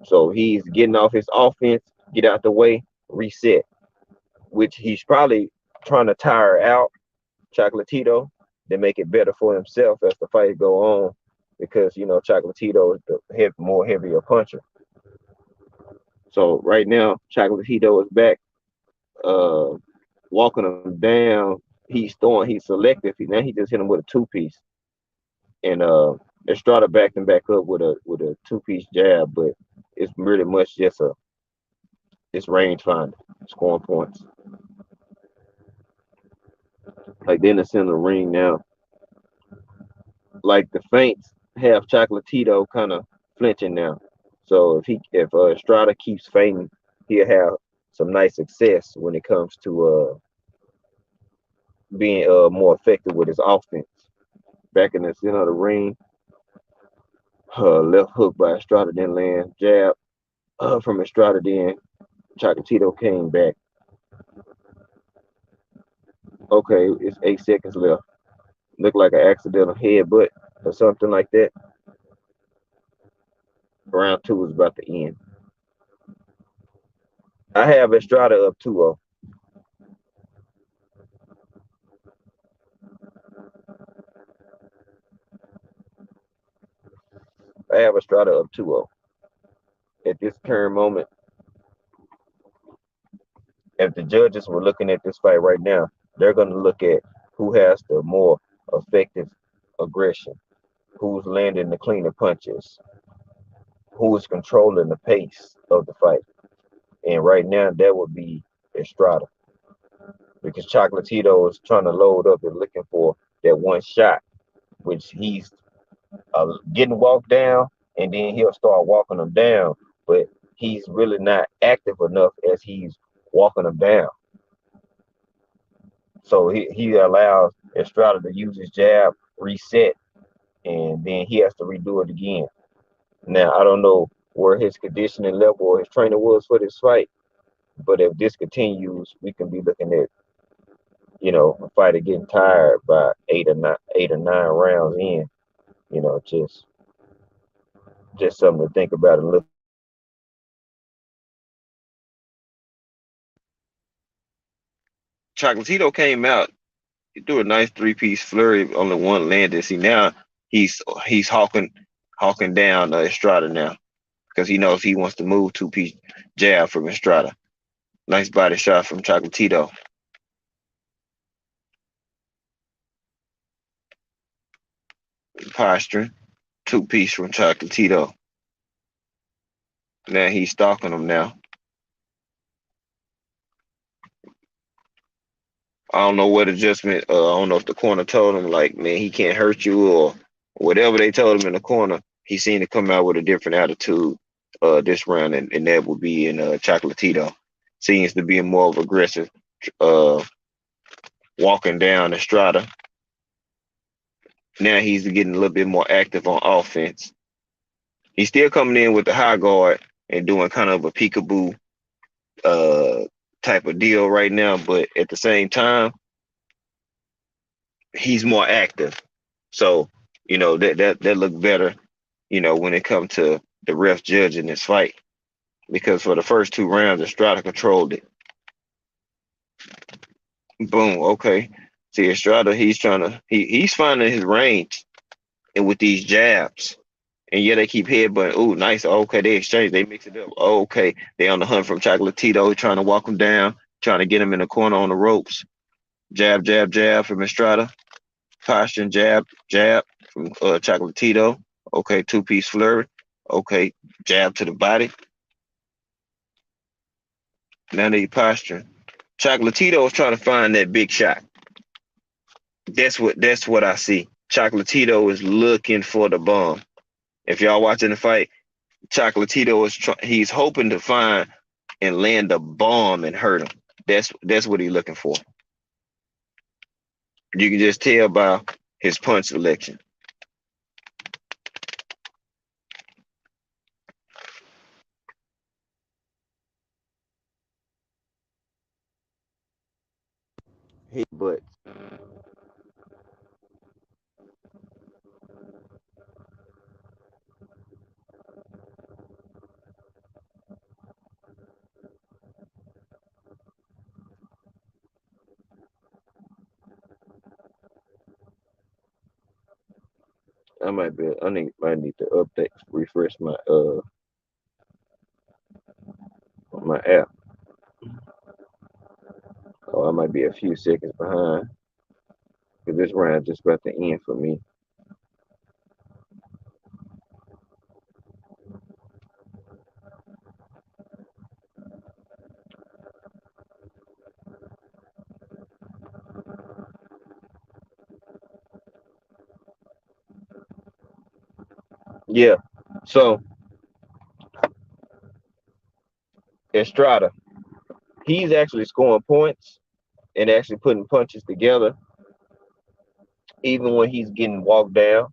Speaker 1: So he's getting off his offense, get out the way, reset, which he's probably trying to tire out Chocolatito to make it better for himself as the fight go on, because Chocolatito is the more heavier puncher. So right now Chocolatito is back, uh, walking him down. He's selective. Now he just hit him with a two-piece, and Estrada backed him back up with a two-piece jab, but it's really much just it's range finder, scoring points. Like then it's in the ring now. Like the feints have Chocolatito kind of flinching now. So if Estrada keeps feinting, he'll have some nice success when it comes to being more effective with his offense. Back in the center of the ring, left hook by Estrada, then land jab from Estrada, then Chocolatito came back. Okay, it's 8 seconds left. Look like an accidental headbutt or something like that. Round two is about to end. I have Estrada up 2-0. I have Estrada up 2-0. At this current moment, if the judges were looking at this fight right now, they're going to look at who has the more effective aggression, who's landing the cleaner punches, who is controlling the pace of the fight. And right now, that would be Estrada, because Chocolatito is trying to load up and looking for that one shot, which he's getting walked down, and then he'll start walking them down. But he's really not active enough as he's walking them down. So he allows Estrada to use his jab, reset, and then he has to redo it again. Now, I don't know where his conditioning level or his training was for this fight, but if this continues, we can be looking at, a fighter getting tired by 8 or 9 rounds in. Just something to think about and look. Chocolatito came out. He threw a nice three-piece flurry, only one landed. See, now he's hawking down Estrada now, because he knows he wants to move two-piece jab from Estrada. Nice body shot from Chocolatito. Posturing, two-piece from Chocolatito. Now he's stalking him now. I don't know what adjustment. I don't know if the corner told him like, man, he can't hurt you or whatever they told him in the corner. He seemed to come out with a different attitude this round, and that would be in Chocolatito. Seems to be more of aggressive, uh, walking down Estrada. Now he's getting a little bit more active on offense. He's still coming in with the high guard and doing kind of a peekaboo uh type of deal right now, but at the same time, he's more active. So, that looked better, when it comes to the ref judging this fight. Because for the first two rounds, Estrada controlled it. Boom, okay. See, Estrada, he's finding his range and with these jabs. And yeah, they keep headbutting. Ooh, nice. Okay, they exchange. They mix it up. Oh, okay. They on the hunt from Chocolatito, trying to walk him down, trying to get him in the corner on the ropes. Jab, jab, jab from Estrada. Posture and jab, jab from Chocolatito. Okay, two-piece flurry. Okay, jab to the body. Now they posturing. Chocolatito is trying to find that big shot. That's what I see. Chocolatito is looking for the bomb. If y'all watching the fight, Chocolatito he's hoping to find and land a bomb and hurt him. That's what he's looking for. You can just tell by his punch selection. Hit butts. I might need to update, refresh my app. Oh, I might be a few seconds behind because this round just about to end for me. Yeah. So Estrada, he's actually scoring points and actually putting punches together. Even when he's getting walked down,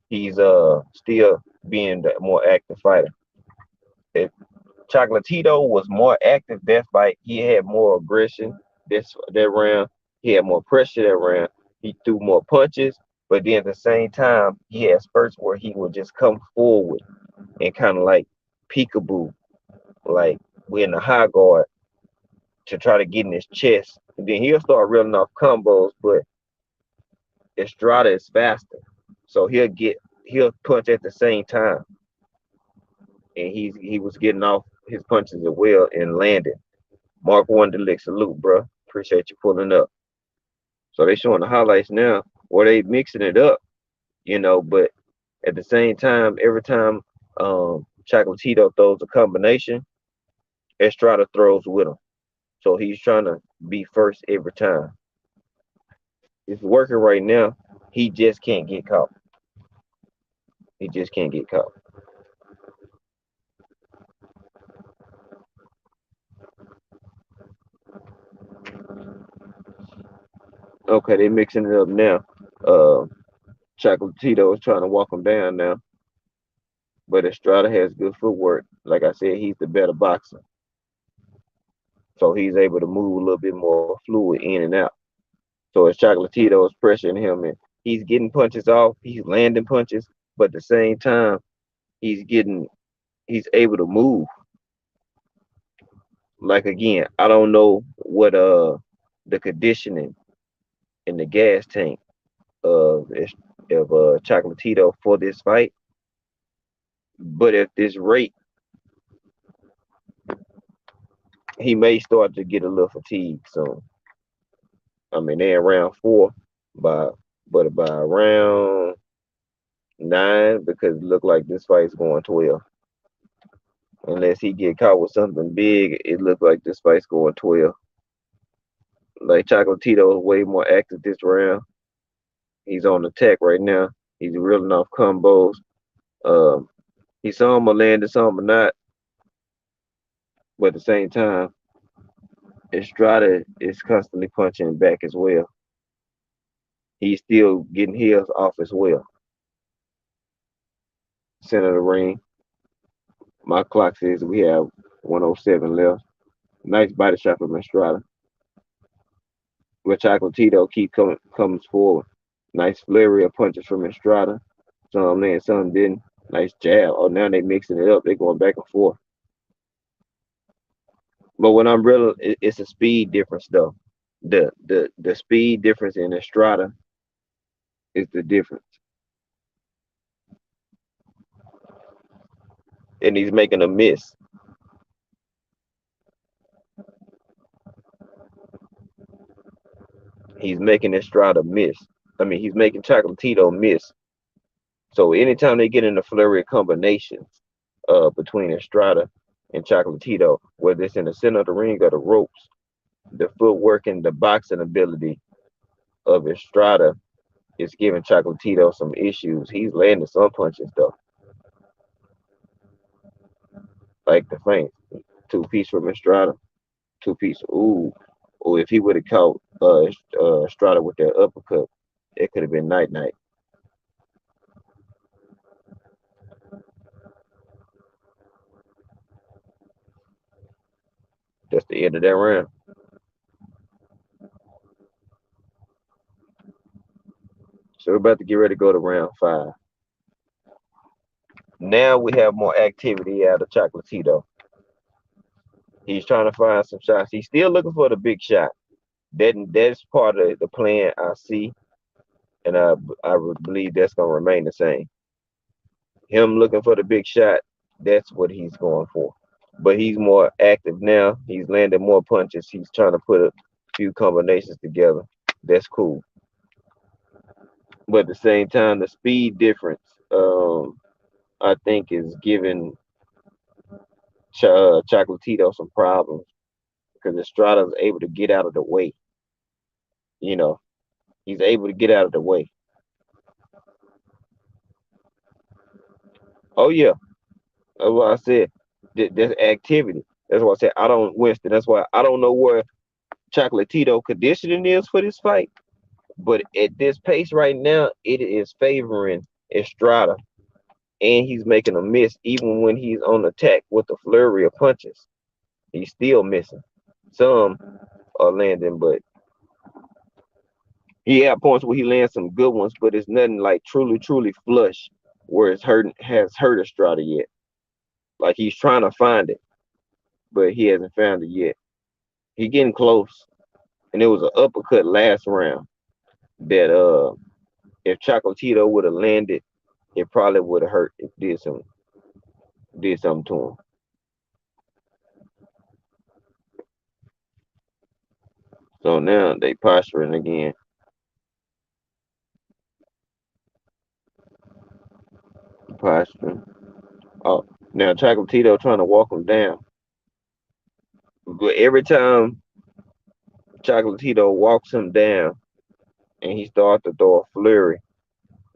Speaker 1: he's still being the more active fighter. If Chocolatito was more active that fight, he had more aggression that round. He had more pressure that round. He threw more punches, but then at the same time, he had spurts where he would just come forward and kind of like peekaboo, like we're in the high guard to try to get in his chest. And then he'll start reeling off combos, but Estrada is faster. So he'll punch at the same time. And he was getting off his punches as well and landing. Mark one Delic, salute, bro. Appreciate you pulling up. So they showing the highlights now where they mixing it up, but at the same time, every time Chocolatito throws a combination, Estrada throws with him. So he's trying to be first every time. It's working right now. He just can't get caught. He just can't get caught. Okay, they mixing it up now. Uh, Chocolatito is trying to walk him down now, but Estrada has good footwork. Like I said, he's the better boxer, so he's able to move a little bit more fluid in and out. So as Chocolatito is pressuring him, and he's getting punches off, he's landing punches, but at the same time, he's getting he's able to move. Like again, I don't know what the conditioning in the gas tank of Chocolatito for this fight, but at this rate, he may start to get a little fatigued soon. I mean, they're in round four, by but by round nine, because it looked like this fight's going 12. Unless he get caught with something big, it looked like this fight's going 12. Like Chocolatito is way more active this round. He's on the attack right now. He's reeling off combos. Um, he saw him a land and some are not, but at the same time, Estrada is constantly punching back as well. He's still getting heels off as well. Center of the ring. My clock says we have 107 left. Nice body shot from Estrada. Where Chocolatito keep comes forward. Nice flurry of punches from Estrada. Some land, some didn't. Nice jab. Oh, now they mixing it up. They going back and forth. But when I'm real, it's a speed difference though. The speed difference in Estrada is the difference, and he's making a miss. He's making Estrada miss. I mean, he's making Chocolatito miss. So anytime they get in a flurry of combinations between Estrada and Chocolatito, whether it's in the center of the ring or the ropes, the footwork and the boxing ability of Estrada is giving Chocolatito some issues. He's landing some punches though, like the feint. Two piece from Estrada, two piece. Ooh, or if he would have caught Estrada with that uppercut, it could have been night night. That's the end of that round. So we're about to get ready to go to round 5. Now we have more activity out of Chocolatito. He's trying to find some shots. He's still looking for the big shot. That's part of the plan I see, and I believe that's gonna remain the same. Him looking for the big shot, that's what he's going for. But he's more active now. He's landing more punches. He's trying to put a few combinations together. That's cool. But at the same time, the speed difference, I think, is giving Chocolatito some problems because Estrada's able to get out of the way. You know, he's able to get out of the way. Oh yeah, that's what I said. That's activity. That's why I said I don't Winston. That's why I don't know where Chocolatito conditioning is for this fight. But at this pace right now, it is favoring Estrada, and he's making a miss even when he's on attack with the flurry of punches. He's still missing. Some are landing, but he had points where he lands some good ones, but it's nothing like truly flush where it's hurt has hurt Estrada yet. Like he's trying to find it, but he hasn't found it yet. He getting close, and it was an uppercut last round that if Chocolatito would have landed, it probably would have hurt. It did something to him. So now they posturing again, posturing. Oh, now Chocolatito trying to walk him down, but every time Chocolatito walks him down and he starts to throw a flurry,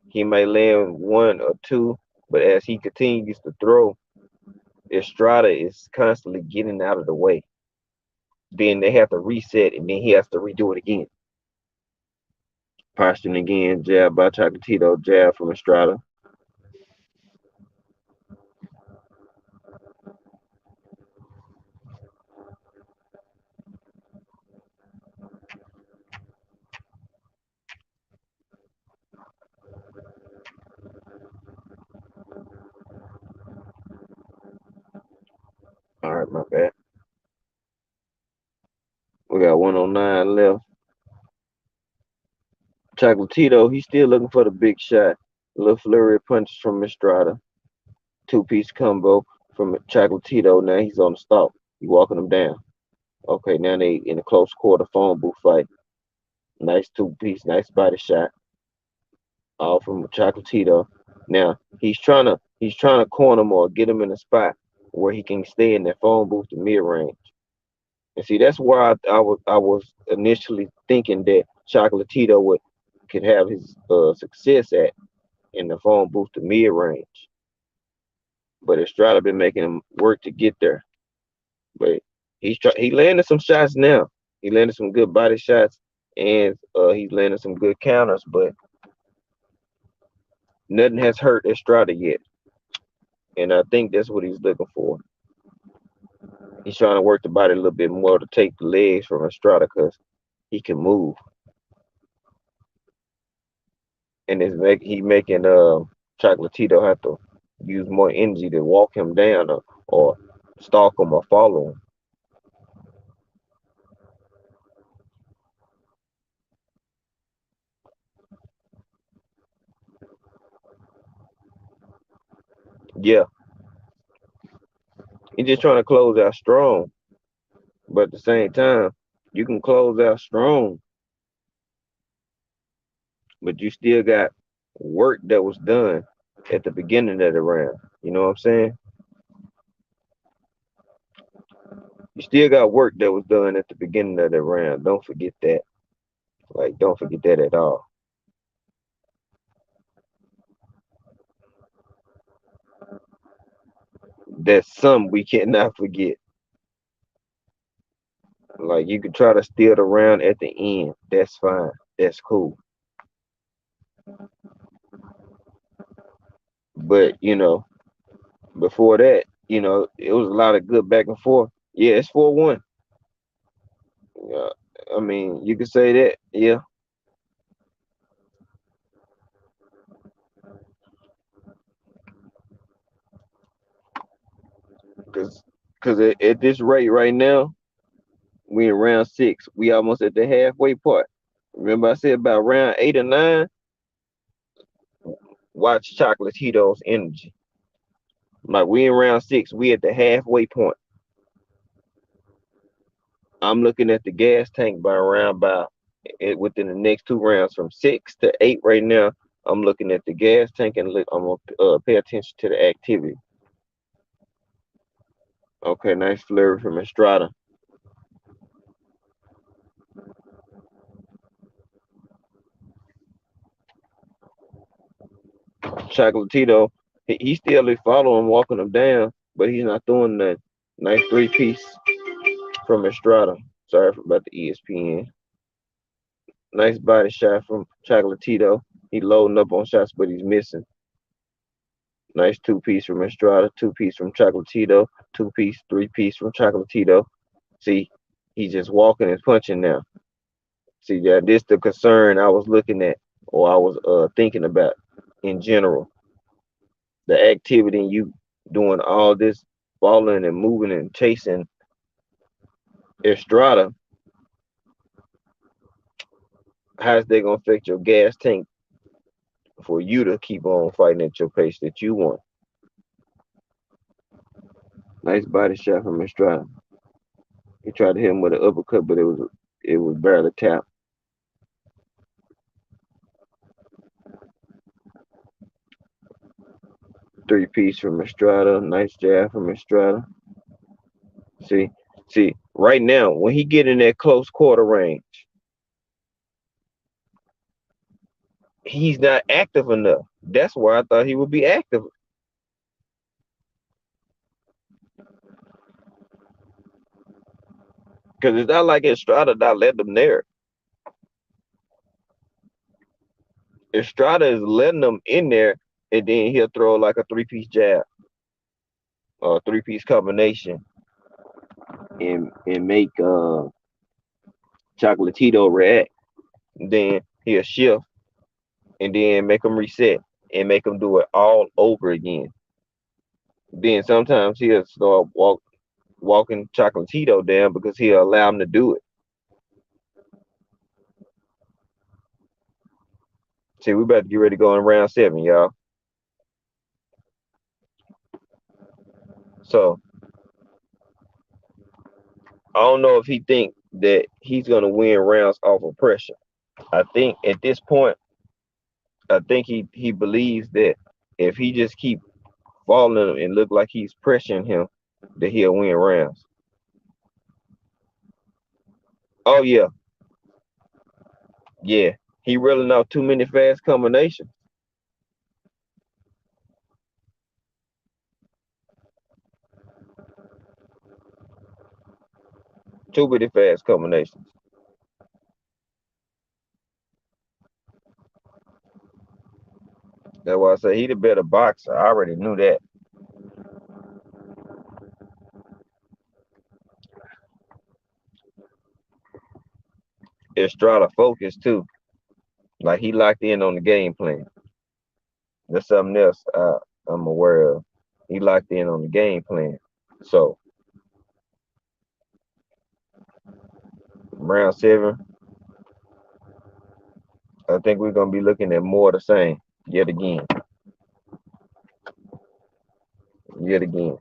Speaker 1: he may land one or two, but as he continues to throw, Estrada is constantly getting out of the way. Then they have to reset, and then he has to redo it again. Posturing again, jab by Chocolatito, jab from Estrada. All right, my bad. We got 109 left. Chocolatito, he's still looking for the big shot. A little flurry of punches from Estrada. Two-piece combo from Chocolatito. Now he's on the stop. He walking him down. Okay, now they in a close quarter phone booth fight. Nice two-piece, nice body shot. All from Chocolatito. Now he's trying to corner him or get him in a spot where he can stay in that phone booth to mid range. And see, that's where I was initially thinking that Chocolatito would could have his success at in the phone booth to mid range. But Estrada been making him work to get there. But he landed some shots now. He landed some good body shots and he's landed some good counters, but nothing has hurt Estrada yet. And I think that's what he's looking for. He's trying to work the body a little bit more to take the legs from Estrada because he can move. And he making Chocolatito have to use more energy to walk him down or stalk him or follow him. Yeah, he's just trying to close out strong, but at the same time, you can close out strong, but you still got work that was done at the beginning of the round. You know what I'm saying? You still got work that was done at the beginning of the round. Don't forget that. Like, don't forget that at all. That's something we cannot forget. Like, you can try to steal the round at the end. That's fine. That's cool. But, before that, it was a lot of good back and forth. Yeah, it's 4-1. Yeah, I mean, you could say that. Yeah, because at this rate right now, we in round six. We almost at the halfway part. Remember I said about round 8 or 9? Watch Chocolatito's energy. Like, we in round six. We at the halfway point. I'm looking at the gas tank by around by it within the next 2 rounds from 6 to 8 right now. I'm looking at the gas tank and look. I'm gonna pay attention to the activity. Okay, nice flurry from Estrada. Chocolatito, he still is following, walking him down, but he's not doing that. Nice 3 piece from Estrada. Sorry about the ESPN. Nice body shot from Chocolatito. He loading up on shots, but he's missing. Nice 2 piece from Estrada, 2 piece from Chocolatito, 2 piece, 3 piece from Chocolatito. See, he's just walking and punching now. See, that this the concern I was looking at or I was thinking about in general. The activity and you doing all this falling and moving and chasing Estrada, how's that gonna affect your gas tank for you to keep on fighting at your pace that you want? Nice body shot from Estrada. He tried to hit him with an uppercut, but it was barely tapped. 3 piece from Estrada. Nice jab from Estrada. See, see, right now when he get in that close quarter range, he's not active enough. That's where I thought he would be active. Because it's not like Estrada not letting him there. Estrada is letting them in there, and then he'll throw like a 3 piece jab or 3 piece combination and make Chocolatito react. Then he'll shift and then make him reset and make him do it all over again. Then sometimes he'll start walking Chocolatito down because he'll allow him to do it. See, we about to get ready to go in round 7, y'all. So I don't know if he think that he's gonna win rounds off of pressure. I think at this point, I think he believes that if he just keep falling and look like he's pressuring him, that he'll win rounds. Oh yeah, yeah. He really know too many fast combinations. Too many fast combinations. That's why I say he the better boxer. I already knew that. Estrada focused too. Like he locked in on the game plan. That's something else I'm aware of. He locked in on the game plan. So round seven, I think we're gonna be looking at more of the same yet again, yet again.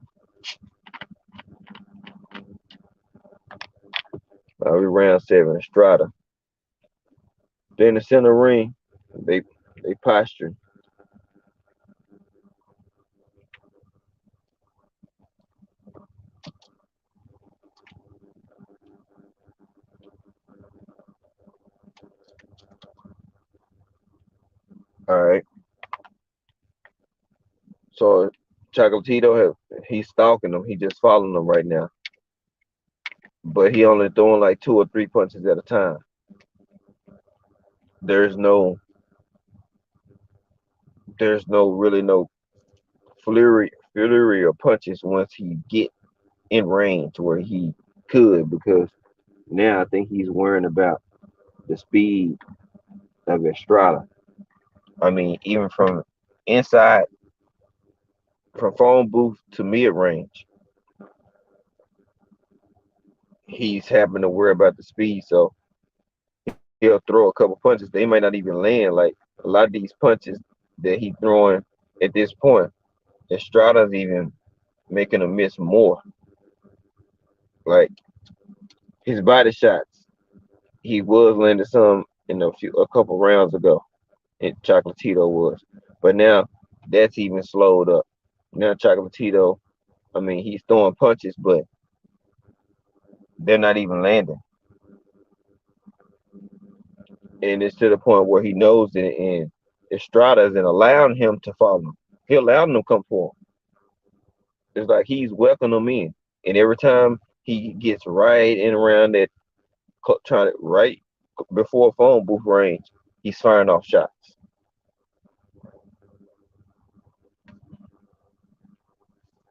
Speaker 1: We round seven, Estrada. Then the center ring, they they posturing. All right. So Chocolatito he's stalking them. He just following them right now. But he only throwing like two or three punches at a time. There's no there's no really no flurry or punches once he get in range where he could, because now I think he's worrying about the speed of Estrada. I mean, even from inside, from phone booth to mid range, he's having to worry about the speed. So he'll throw a couple punches. They might not even land. Like a lot of these punches that he's throwing at this point, Estrada's even making him miss more. Like his body shots, he was landing some in a couple rounds ago. And Chocolatito was, but now that's even slowed up. Now Chocolatito, I mean, he's throwing punches, but they're not even landing, and it's to the point where he knows it, and Estrada isn't allowing him to follow him. He allowing them to come for him. It's like he's welcoming them in, and every time he gets right in around that, trying to right before phone booth range, he's firing off shots.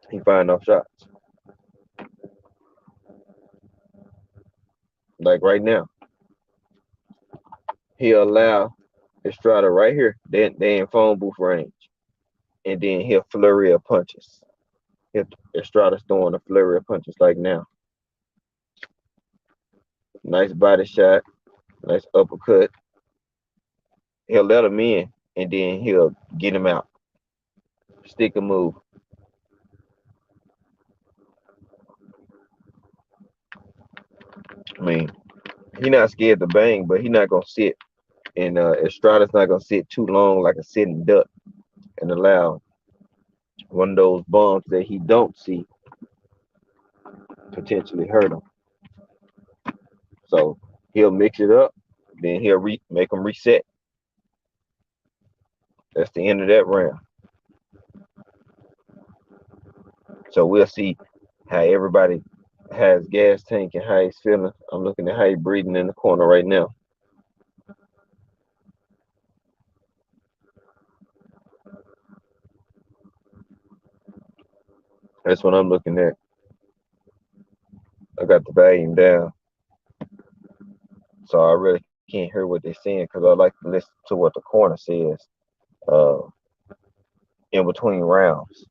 Speaker 1: He firing off shots like right now. He'll allow Estrada right here. They in phone booth range, and then he'll flurry of punches. He'll, Estrada's throwing a flurry of punches like now. Nice body shot, nice uppercut. He'll let him in, and then he'll get him out. Stick a move. I mean, he not scared to bang, but he not gonna sit. And Estrada's not gonna sit too long like a sitting duck and allow one of those bumps that he don't see potentially hurt him. So he'll mix it up, then he'll make him reset. That's the end of that round. So we'll see how everybody has gas tank and how he's feeling. I'm looking at how he's breathing in the corner right now. That's what I'm looking at. I got the volume down, so I really can't hear what they're saying because I like to listen to what the corner says uh, in between rounds,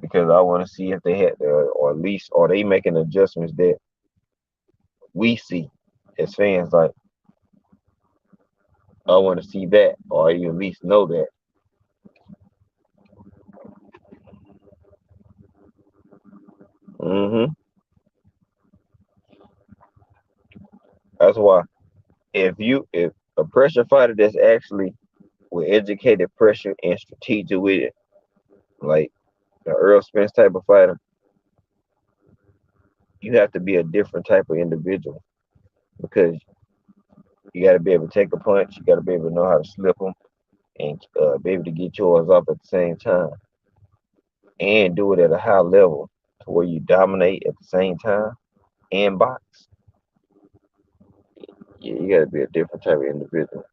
Speaker 1: because I want to see if they had, or at least, are they making adjustments that we see as fans. Like, I want to see that, or you at least know that. hmm That's why if a pressure fighter that's actually with educated pressure and strategic with it, like the Earl Spence type of fighter, you have to be a different type of individual. because you got to be able to take a punch. You got to be able to know how to slip them and be able to get yours off at the same time and do it at a high level to where you dominate at the same time and box. Yeah, you got to be a different type of individual.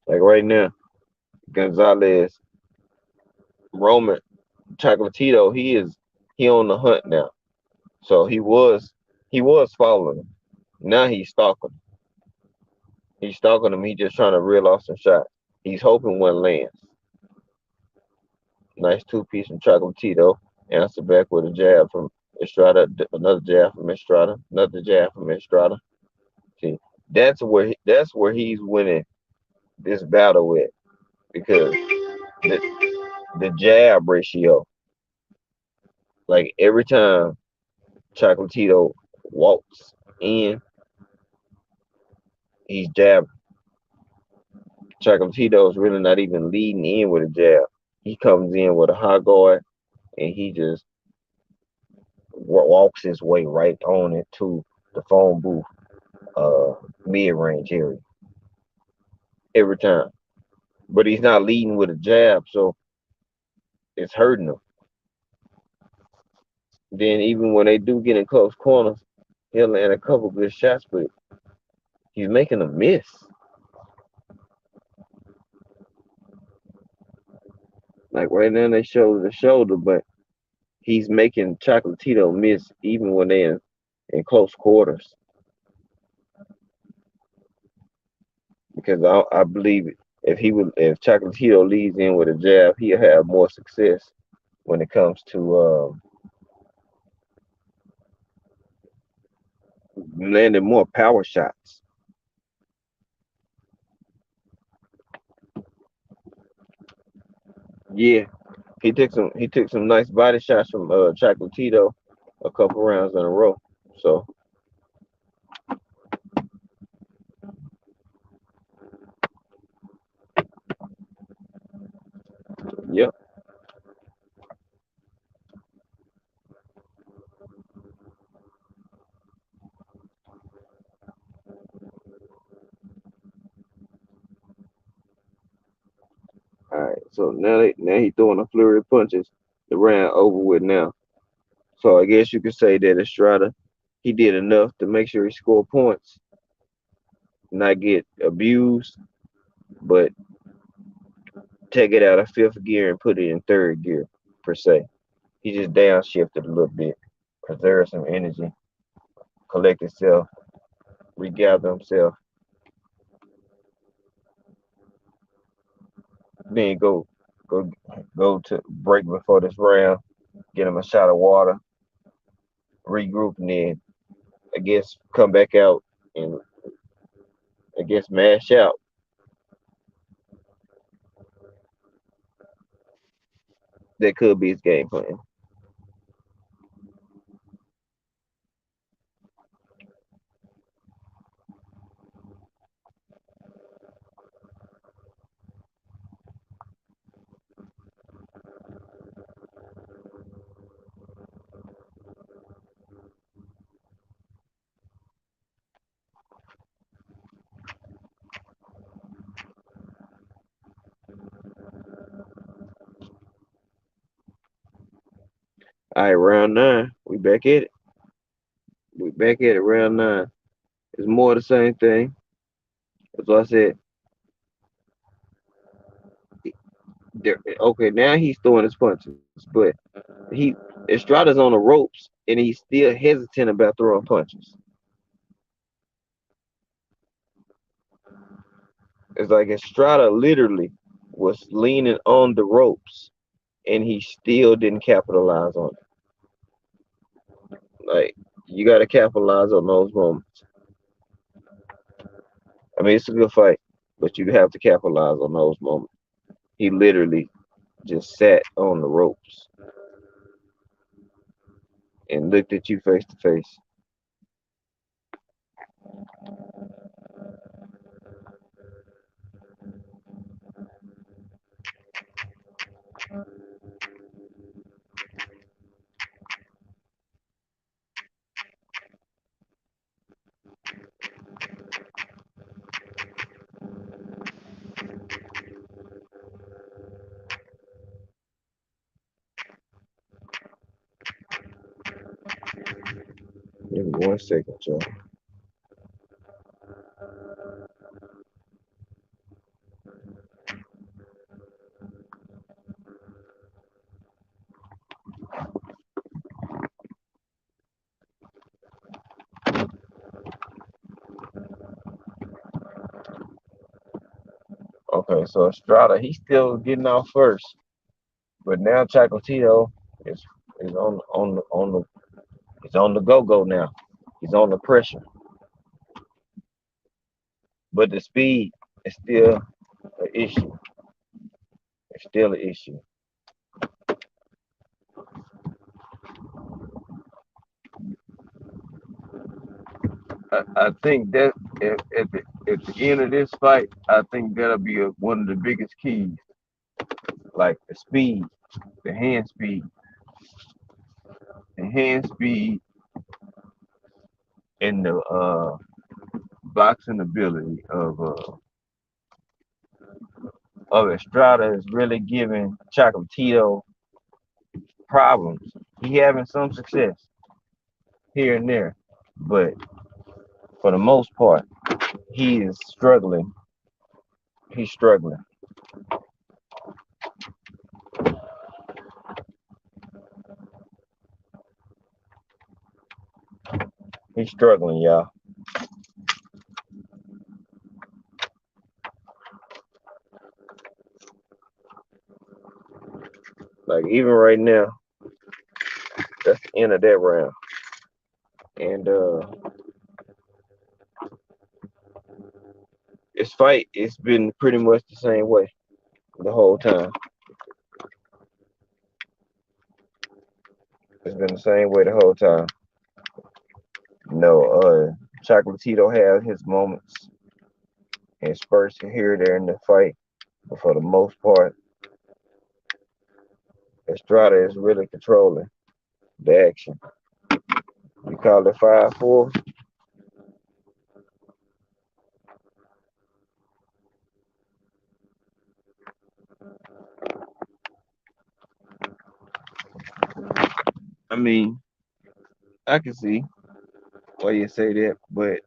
Speaker 1: Like right now, Gonzalez, Roman, Chocolatito, he on the hunt now. So he was following him. Now he's stalking him. He's stalking him. He's just trying to reel off some shots. He's hoping one lands. Nice two-piece from Chocolatito. Answer back with a jab from Estrada. Another jab from Estrada. Another jab from Estrada. See, that's where he's winning this battle with because the jab ratio. Like every time Chocolatito walks in, he's jabbing. Chocolatito's really not even leading in with a jab. He comes in with a high guard and he just walks his way right on into the phone booth uh mid range area every time. But he's not leading with a jab, so it's hurting him. Then even when they do get in close corners, he'll land a couple good shots, but he's making a miss. Like right now they show the shoulder, but he's making Chocolatito miss even when they're in close quarters. Because I believe if Chocolatito leads in with a jab, he'll have more success when it comes to landing more power shots. Yeah, he took some nice body shots from Chocolatito a couple rounds in a row. So yep. All right. So now he throwing a flurry of punches. The round over with now. So I guess you could say that Estrada he did enough to make sure he scored points, not get abused, but take it out of fifth gear and put it in third gear per se. He just downshifted a little bit, preserve some energy, collect himself, regather himself, then go go to break before this round, get him a shot of water, regroup, and then I guess come back out and I guess mash out. That could be his game plan. All right, round nine, we back at it. We back at it. Round nine. It's more of the same thing. As I said, okay, now he's throwing his punches, but he Estrada's on the ropes and he's still hesitant about throwing punches. It's like Estrada literally was leaning on the ropes and he still didn't capitalize on it. Like you got to capitalize on those moments. I mean, it's a good fight, but you have to capitalize on those moments. He literally just sat on the ropes and looked at you face to face. 1 second, y'all. Okay, so Estrada, he's still getting out first, but now Chocolatito is on the he's on the go now. He's on the pressure, but the speed is still an issue. It's still an issue. I think that at the end of this fight, I think that'll be one of the biggest keys, like the speed, the hand speed, the hand speed, and the boxing ability of Estrada is really giving Chocolatito problems. He having some success here and there, but for the most part, he is struggling. He's struggling. He's struggling, y'all. Like even right now, that's the end of that round. And this fight, it's been pretty much the same way the whole time. It's been the same way the whole time. No, Chocolatito has his moments and spurts here and there in the fight, but for the most part, Estrada is really controlling the action. You call it 5-4. I mean, I can see why you say that, but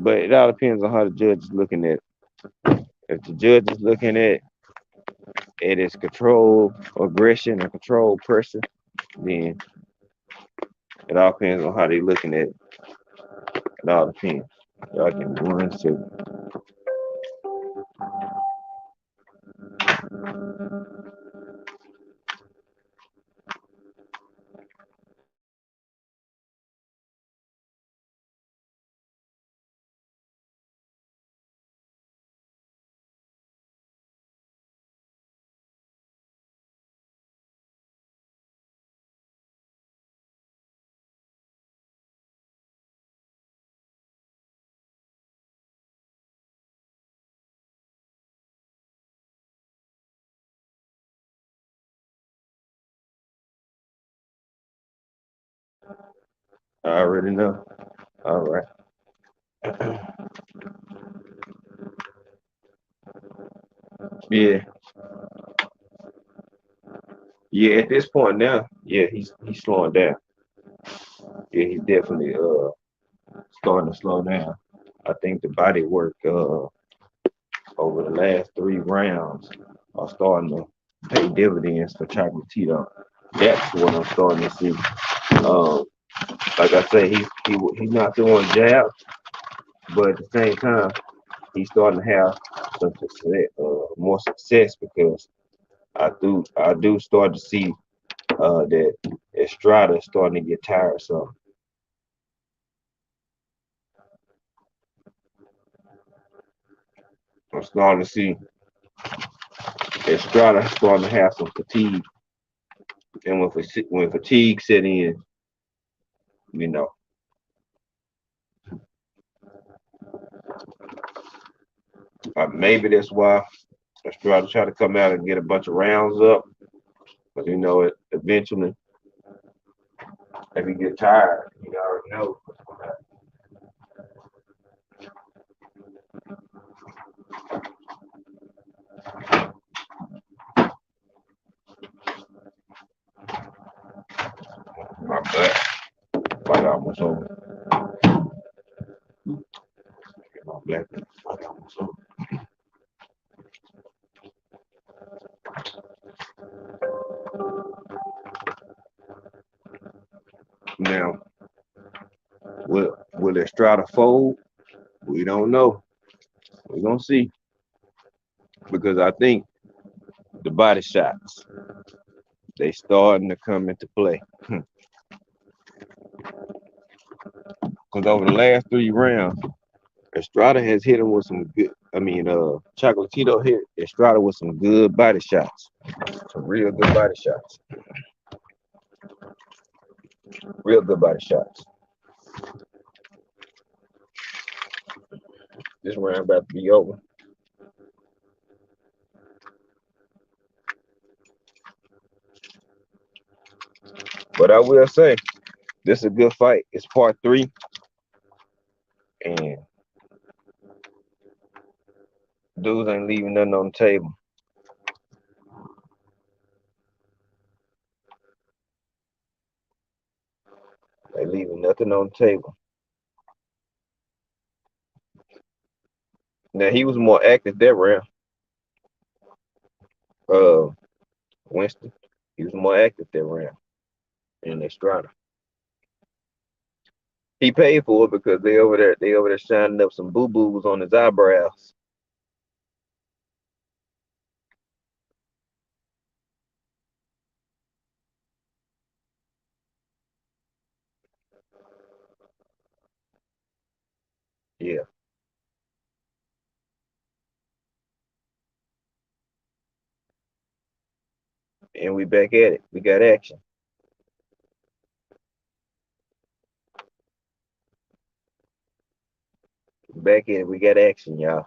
Speaker 1: it all depends on how the judge is looking at it. If the judge is looking at it as control aggression and control pressure, then it all depends on how they looking at it. It all depends. Y'all give me 1 second. I already know. All right. Yeah. Yeah, at this point now, yeah, he's slowing down. Yeah, he's definitely starting to slow down. I think the body work over the last 3 rounds are starting to pay dividends for Chocolatito. That's what I'm starting to see. Um, like I say, he's not throwing jabs, but at the same time, he's starting to have some success, more success because I do start to see that Estrada is starting to get tired. So I'm starting to see Estrada starting to have some fatigue, and when fatigue set in, you know, maybe that's why Estrada try to come out and get a bunch of rounds up, but eventually if he get tired, you already know. So now, will Estrada fold? We don't know. We're gonna see because I think the body shots they starting to come into play. Because over the last 3 rounds, Estrada has hit him with some good. I mean, Chocolatito hit Estrada with some good body shots, some real good body shots, real good body shots. This round about to be over. But I will say, this is a good fight. It's part 3, and dudes ain't leaving nothing on the table. They leaving nothing on the table. Now he was more active that round. Winston, he was more active that round in Estrada. He paid for it because they over there shining up some boo boos on his eyebrows. Yeah, and we back at it. We got action. Back at it. We got action, y'all.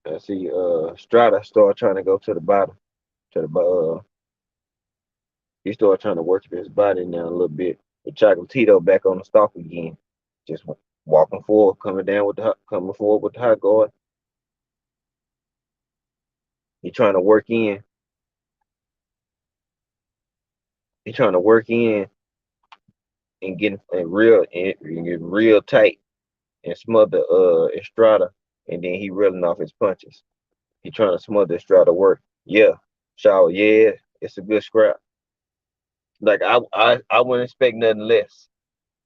Speaker 1: I see. Strada started trying to go to the bottom. To the he started trying to work his body now a little bit. But Chocolatito back on the stalk again. Just walking forward, coming forward with the high guard. He trying to work in. He trying to work in and get real tight and smother Estrada, and then he reeling off his punches. He trying to smother Estrada work. Yeah, shower. Yeah, it's a good scrap. Like I wouldn't expect nothing less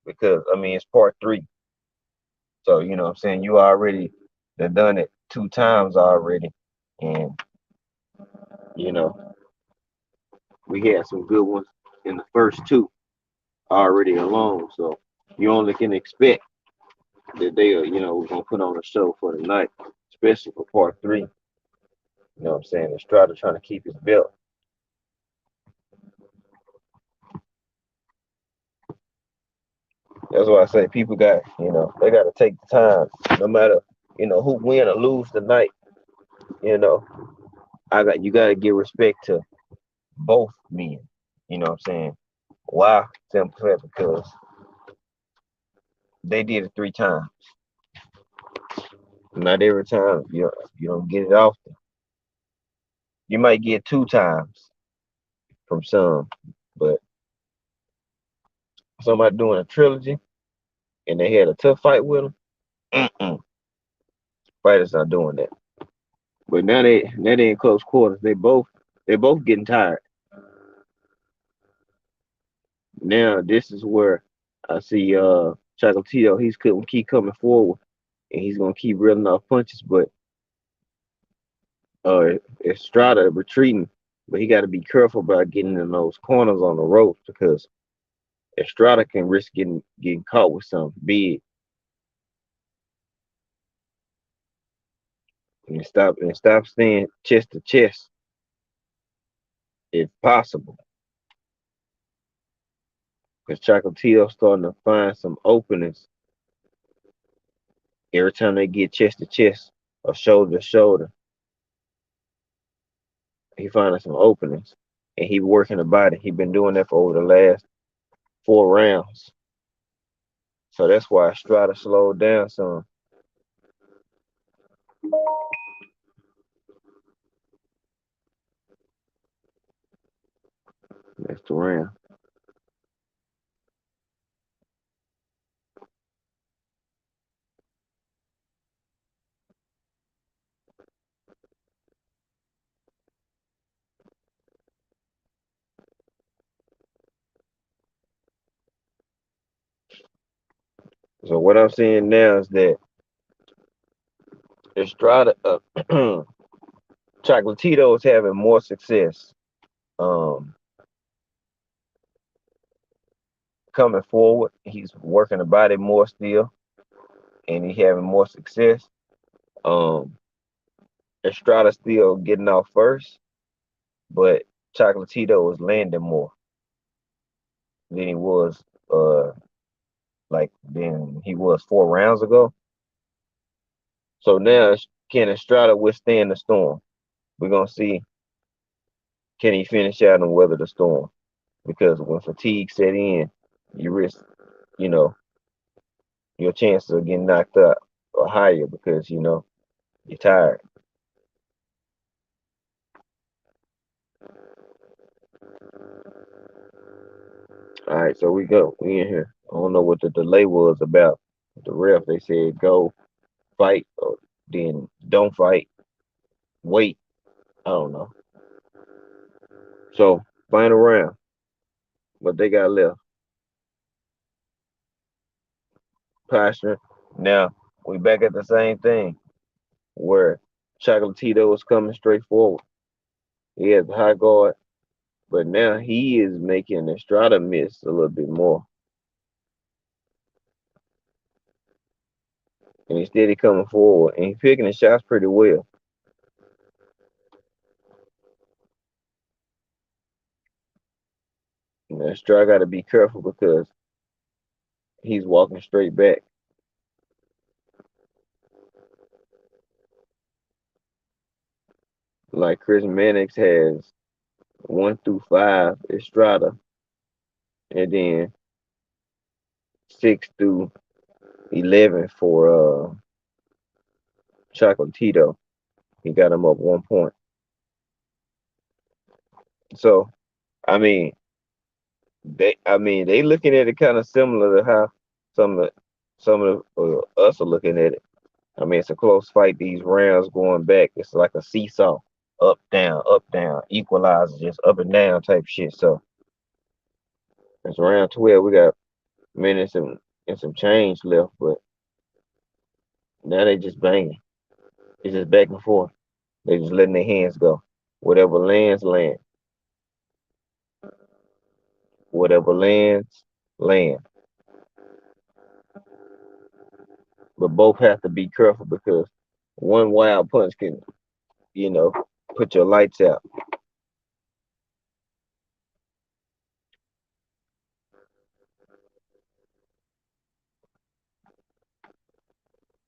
Speaker 1: because I mean it's part 3, so you know what I'm saying you already done it 2 times already, and you know we had some good ones in the first 2 already alone, so you only can expect that they are gonna put on a show for the night, especially for part 3. You know what I'm saying? Estrada trying to keep his belt. That's why I say people they got to take the time, no matter who win or lose tonight. You know, you got to give respect to both men. You know what I'm saying? Why? Simply because they did it 3 times. Not every time you don't get it often. You might get 2 times from some, but somebody doing a trilogy and they had a tough fight with them. Fighters not doing that. But now they in close quarters. They both getting tired. Now this is where I see Chocolatito. He's gonna keep coming forward and he's gonna keep reeling off punches, but Estrada retreating. But he got to be careful about getting in those corners on the ropes because Estrada can risk getting caught with something big and stop staying chest to chest if possible. Because Chocolatito's starting to find some openings every time they get chest to chest or shoulder to shoulder. He finding some openings and he working the body. He been doing that for over the last 4 rounds. So that's why Estrada slowed down some. That's the round. what I'm seeing now is that Estrada, Chocolatito is having more success um, coming forward. He's working the body more still, and he's having more success. Um, Estrada still getting off first, but Chocolatito is landing more than he was than he was 4 rounds ago. So now can Estrada withstand the storm? We're gonna see, can he finish out and weather the storm? Because when fatigue set in, you risk, you know, your chances of getting knocked out are higher because you're tired. All right, so we go. We in here. I don't know what the delay was about. The ref, they said go fight or then don't fight. Wait. I don't know. So final round. What they got left? Posture. Now we back at the same thing where Chocolatito is coming straight forward. He has the high guard, but now he is making Estrada miss a little bit more. And instead he coming forward and he's picking the shots pretty well. Estrada got to be careful because he's walking straight back. Like Chris Mannix has 1 through 5 Estrada, and then 6 through 11 for Chocolatito. He got him up 1 point. So they looking at it kind of similar to how some of us are looking at it. I mean, it's a close fight. These rounds going back, it's like a seesaw, up, down, equalizer, just up and down type shit. So it's round 12. We got minutes and some change left, but now they just banging. It's just back and forth. They just letting their hands go. Whatever lands, land. Whatever lands, land. But both have to be careful because one wild punch can, you know, put your lights out.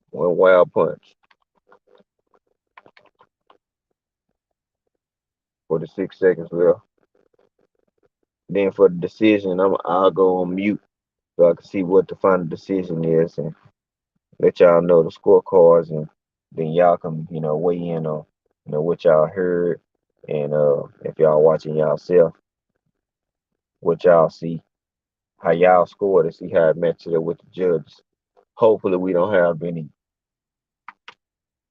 Speaker 1: One wild punch. 46 seconds left. Then for the decision, I'll go on mute so I can see what the final decision is and let y'all know the scorecards, and then y'all can weigh in on what y'all heard, and if y'all watching y'all self, what y'all see, how y'all scored, and see how it matches up with the judges. Hopefully we don't have any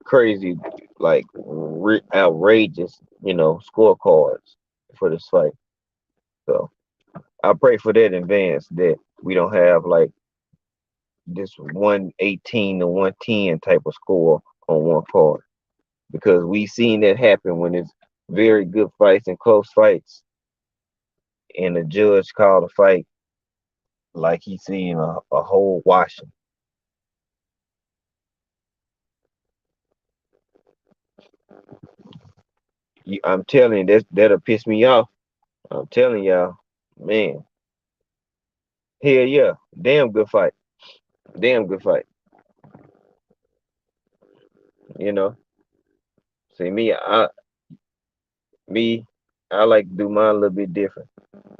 Speaker 1: crazy, like outrageous scorecards for this fight. So I pray for that in advance, that we don't have like this 118 to 110 type of score on one card, because we seen that happen when it's very good fights and close fights, and the judge called a fight like he seen a whole washing. I'm telling you, that'll piss me off. I'm telling y'all, man, hell yeah, damn good fight, damn good fight. You know, see me, I like to do mine a little bit different.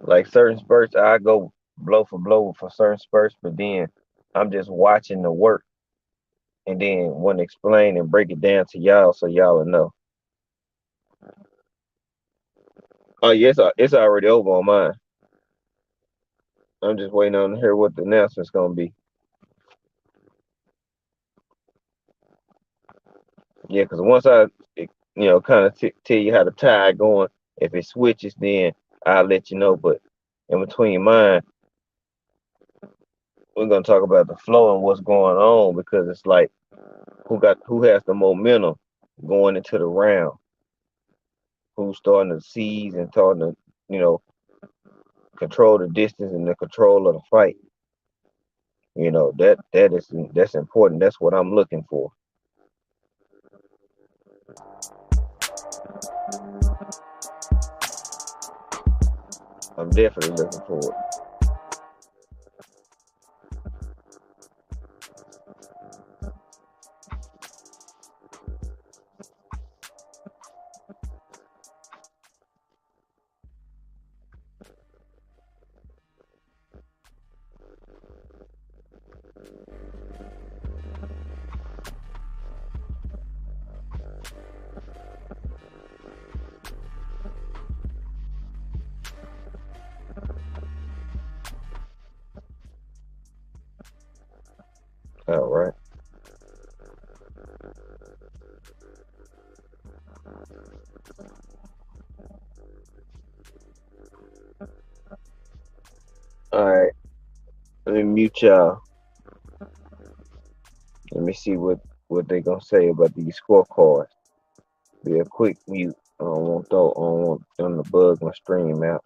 Speaker 1: Like certain spurts, I go blow for blow for certain spurts, but then I'm just watching the work and then want to explain and break it down to y'all so y'all will know. Oh yes, it's already over on mine. I'm just waiting on to hear what the announcement's gonna be. Yeah, because once kind of tell you how the tide going, if it switches, then I'll let you know. But in between mine, we're gonna talk about the flow and what's going on because it's like who has the momentum going into the round, who's starting to seize and starting to, you know, control the distance and the control of the fight. That's important. That's what I'm looking for. I'm definitely looking for it. All right. All right. Let me mute y'all. Let me see what they gonna say about these scorecards. Be a quick mute. I don't want them to bug my stream out.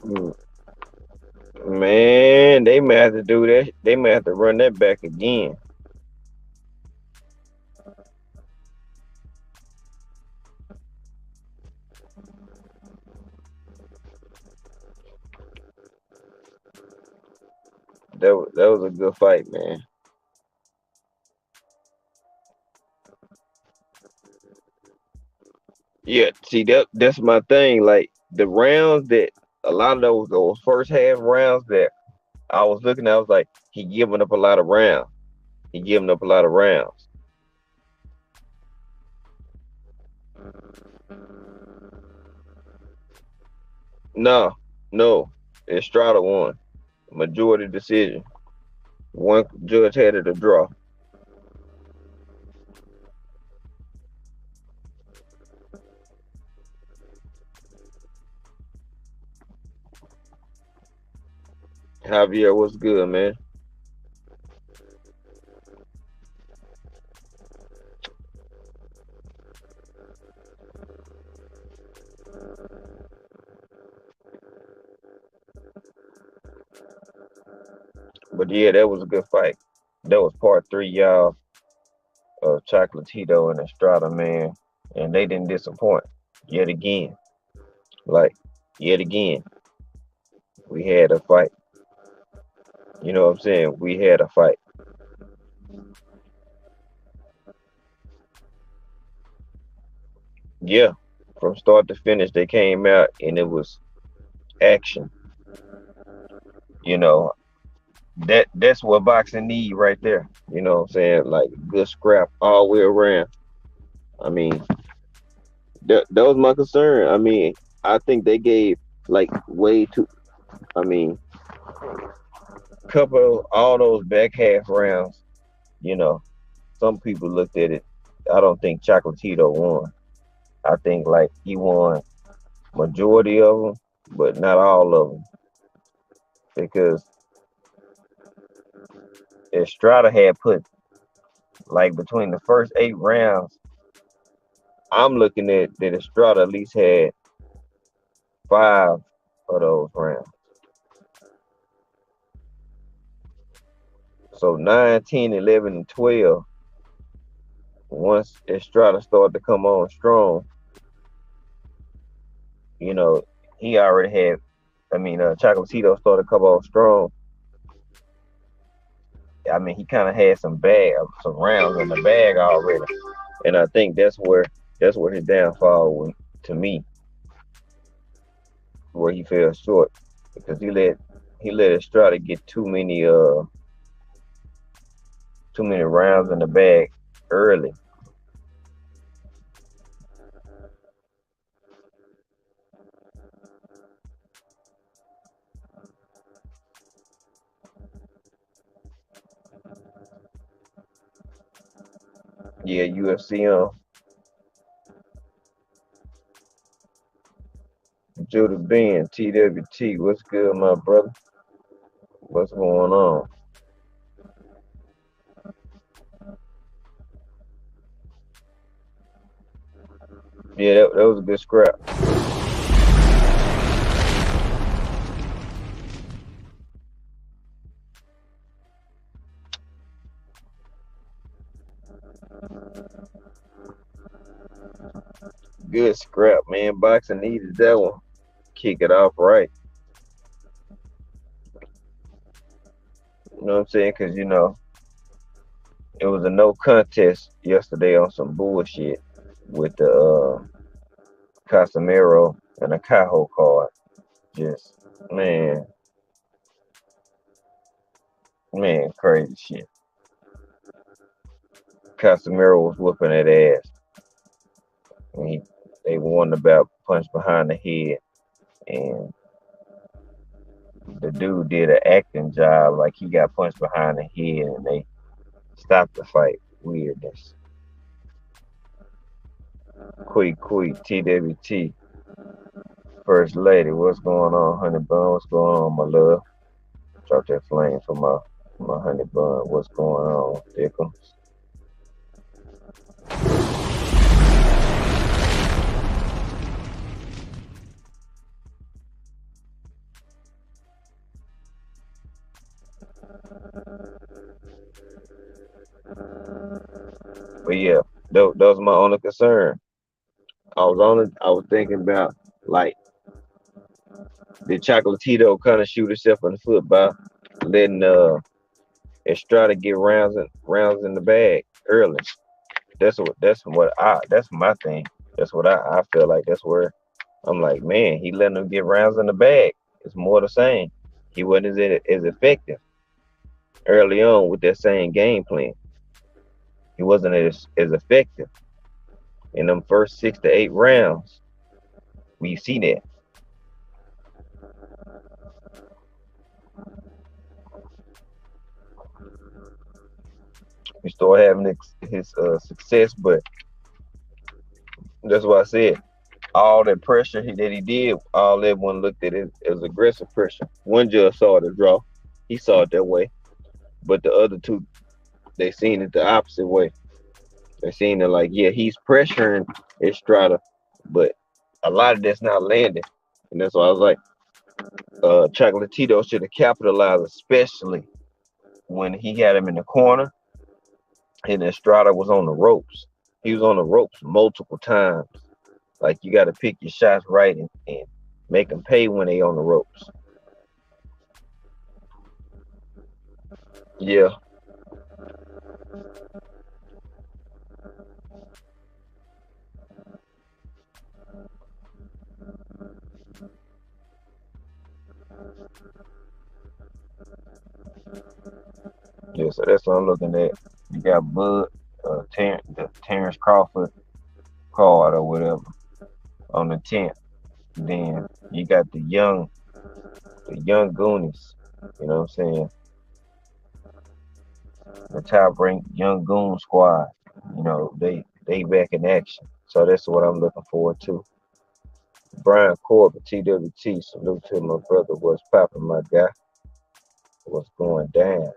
Speaker 1: Mm, Man, they may have to do that. They may have to run that back again. That was a good fight, man. Yeah, see that's my thing. Like the rounds that a lot of those first half rounds that I was looking at, I was like, he giving up a lot of rounds. He giving up a lot of rounds. No, no. Estrada won. Majority decision. One judge had it a draw. Javier, what's good, man? But yeah, that was a good fight. That was part three, y'all, of Chocolatito and Estrada, man. And they didn't disappoint yet again. Like, yet again, we had a fight. You know what I'm saying? We had a fight. Yeah, from start to finish, they came out and it was action. You know, that's what boxing need right there. You know what I'm saying? Like good scrap all the way around. I mean, that was my concern. I mean, I think they gave like way too. I mean, couple all those back half rounds. You know, some people looked at it. I don't think Chocolatito won. I think like he won majority of them, but not all of them because Estrada had put like between the first 8 rounds. I'm looking at that Estrada at least had 5 of those rounds. So 9, 10, 11, and 12. Once Estrada started to come on strong, you know, he already had. I mean, Chocolatito started to come on strong. I mean, he kind of had some rounds in the bag already, and I think that's where his downfall went to me, where he fell short because he let Estrada get too many rounds in the bag early. Yeah, UFC Judah Ben, TWT, what's good, my brother? What's going on? Yeah, that was a good scrap. Good scrap, man. Boxing needed that one. Kick it off right. You know what I'm saying? Because, it was a no contest yesterday on some bullshit with the Casemiro and a Cajo card. Just, man, man, crazy shit. Casemiro was whooping that ass. And they won about punch behind the head. And the dude did an acting job like he got punched behind the head and they stopped the fight. Weirdness. Quick, TWT. First lady, what's going on, honey bun? What's going on, my love? Drop that flame for my honey bun. What's going on, Dickums? But yeah, that was my only concern. I was thinking about like did Chocolatito kind of shoot himself in the foot by letting Estrada get rounds in the bag early. That's my thing. That's what I feel like. That's where I'm like, man, he letting them get rounds in the bag. It's more the same. He wasn't as effective early on with that same game plan. He wasn't as effective in them first 6 to 8 rounds. We see that. He started having his success, but that's what I said. All that pressure that he did, all everyone looked at it as aggressive pressure. One judge saw it as draw. He saw it that way. But the other two, they seen it the opposite way. They seen it like, yeah, he's pressuring Estrada, but a lot of that's not landing. And that's why I was like, Chocolatito should have capitalized, especially when he had him in the corner and Estrada was on the ropes. He was on the ropes multiple times. Like you got to pick your shots right and make them pay when they on the ropes. Yeah, yeah. So that's what I'm looking at. You got the Terrence Crawford card or whatever on the 10th. Then you got the young Goonies. You know what I'm saying? The top ranked young Goon squad. They back in action. So that's what I'm looking forward to. Brian Corbett, TWT, salute to my brother. What's popping, my guy? What's going down?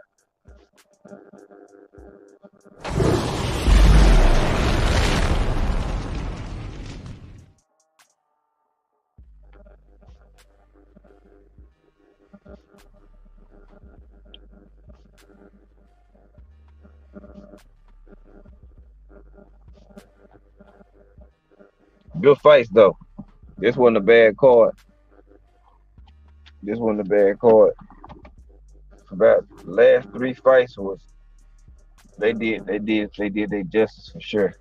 Speaker 1: Good fights though. This wasn't a bad card. This wasn't a bad card. About the last three fights was they did their justice for sure.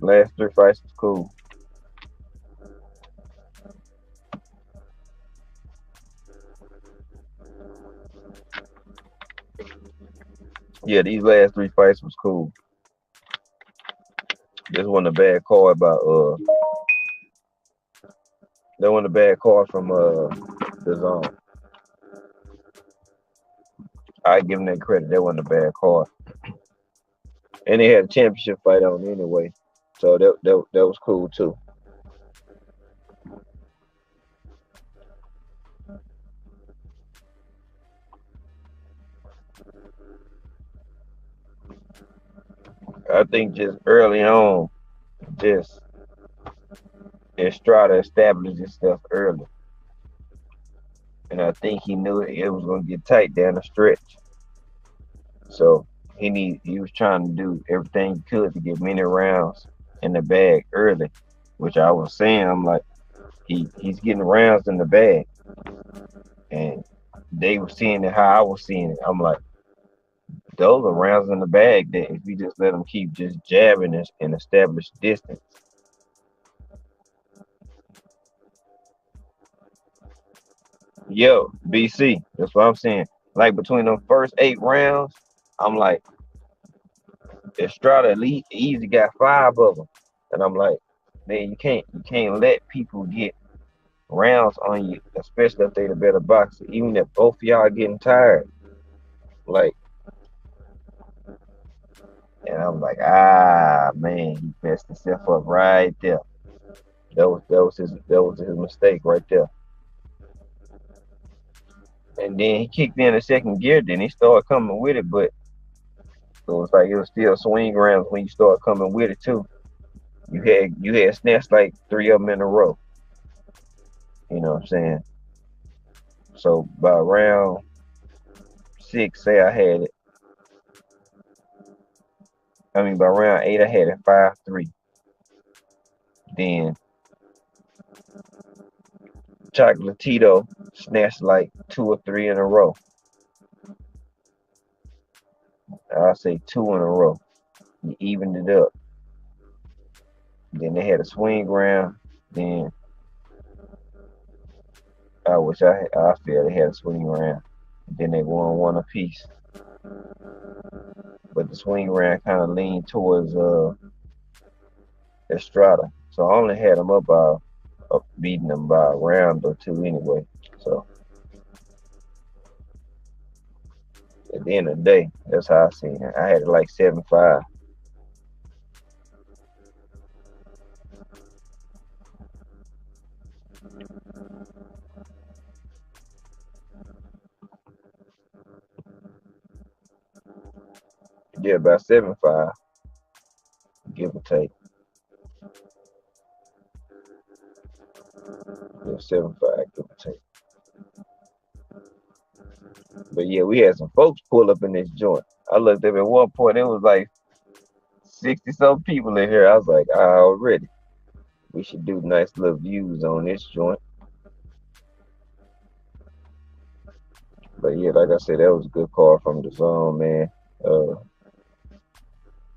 Speaker 1: Last three fights was cool. Yeah, these last three fights was cool. This wasn't a bad card by that wasn't a bad card from the zone. I give them that credit. That wasn't a bad card. And they had a championship fight on anyway. So that was cool too. I think just early on, just Estrada established itself early. And I think he knew it was gonna get tight down the stretch. So he was trying to do everything he could to get many rounds in the bag early. Which I was saying, I'm like, he's getting rounds in the bag. And they were seeing it how I was seeing it. I'm like, those are rounds in the bag that if you just let them keep just jabbing and establish distance. Yo, BC, that's what I'm saying. Like between them first 8 rounds, I'm like, Estrada easy got 5 of them, and I'm like, man, you can't let people get rounds on you, especially if they the better boxer. Even if both of y'all getting tired, like, and I'm like, man, he messed himself up right there. That was his mistake right there. And then he kicked in the second gear. Then he started coming with it, but it was like it was still swing rounds when you start coming with it too. You had snatched like 3 of them in a row. You know what I'm saying? So by round 6, say I had it. I mean by round 8, I had it 5-3. Then Chocolatito snatched like 2 or 3 in a row. I'll say 2 in a row. He evened it up. Then they had a swing round. Then I feel they had a swing round. Then they won one apiece. But the swing round kind of leaned towards Estrada. So I only had them up beating them by a round or two anyway. So at the end of the day, that's how I seen it. I had it like 7-5. Yeah, about 7-5, give or take. Yeah, 7-5, give or take. But yeah, we had some folks pull up in this joint. I looked up at one point, it was like 60 some people in here. I was like, already. We should do nice little views on this joint. But yeah, like I said, that was a good call from the zone, man. Uh,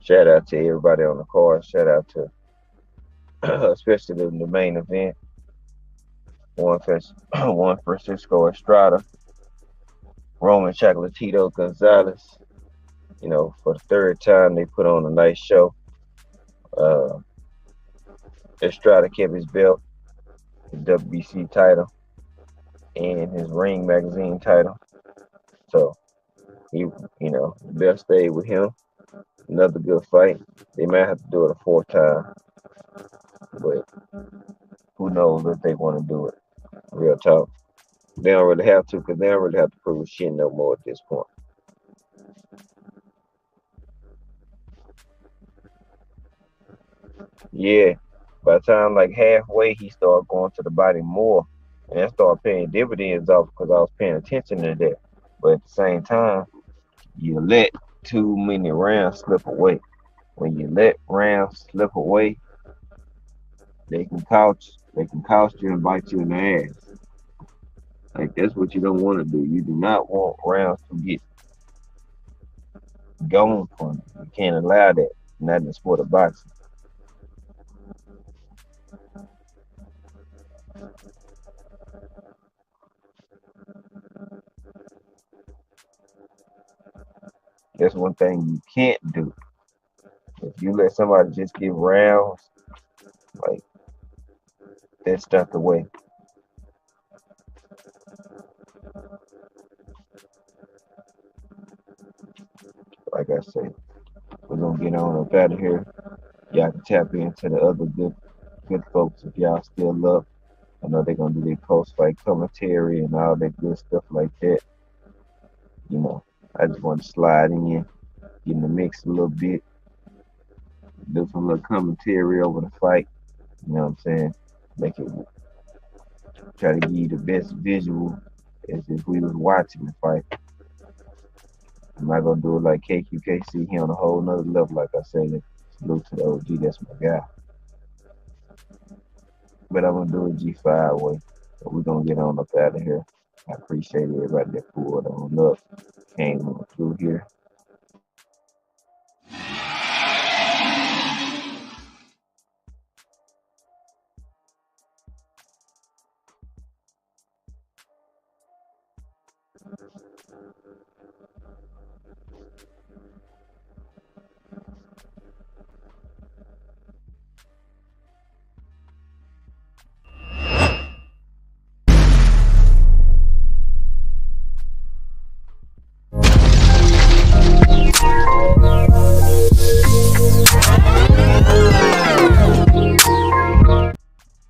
Speaker 1: Shout out to everybody on the card. Shout out to especially the main event. Juan, Juan Francisco Estrada, Roman Chocolatito Gonzalez. For the third time, they put on a nice show. Uh, Estrada kept his belt. WBC title and his Ring magazine title. So he, the belt stayed with him. Another good fight. They might have to do it a fourth time, but who knows if they want to do it. Real talk. They don't really have to because they don't really have to prove shit no more at this point. Yeah, by the time like halfway, he started going to the body more, and that started paying dividends off because I was paying attention to that. But at the same time, you let too many rounds slip away. When you let rounds slip away, they can cost you and bite you in the ass. Like that's what you don't want to do. You do not want rounds to get going from you. You can't allow that. Not in the sport of boxing. That's one thing you can't do. If you let somebody just get rounds, like that's stuck away. Like I said, we're gonna get on up out of here. Y'all can tap into the other good folks if y'all still up. I know they're gonna do their post fight commentary and all that good stuff like that. I just want to slide in, get in the mix a little bit, do some little commentary over the fight. You know what I'm saying? Make it try to give you the best visual as if we was watching the fight. I'm not gonna do it like KQKC. He on a whole nother level, like I said. Salute to the OG, that's my guy. But I'm gonna do it G5 way. So we're gonna get on up out of here. I appreciate everybody that pulled on up, came on through here.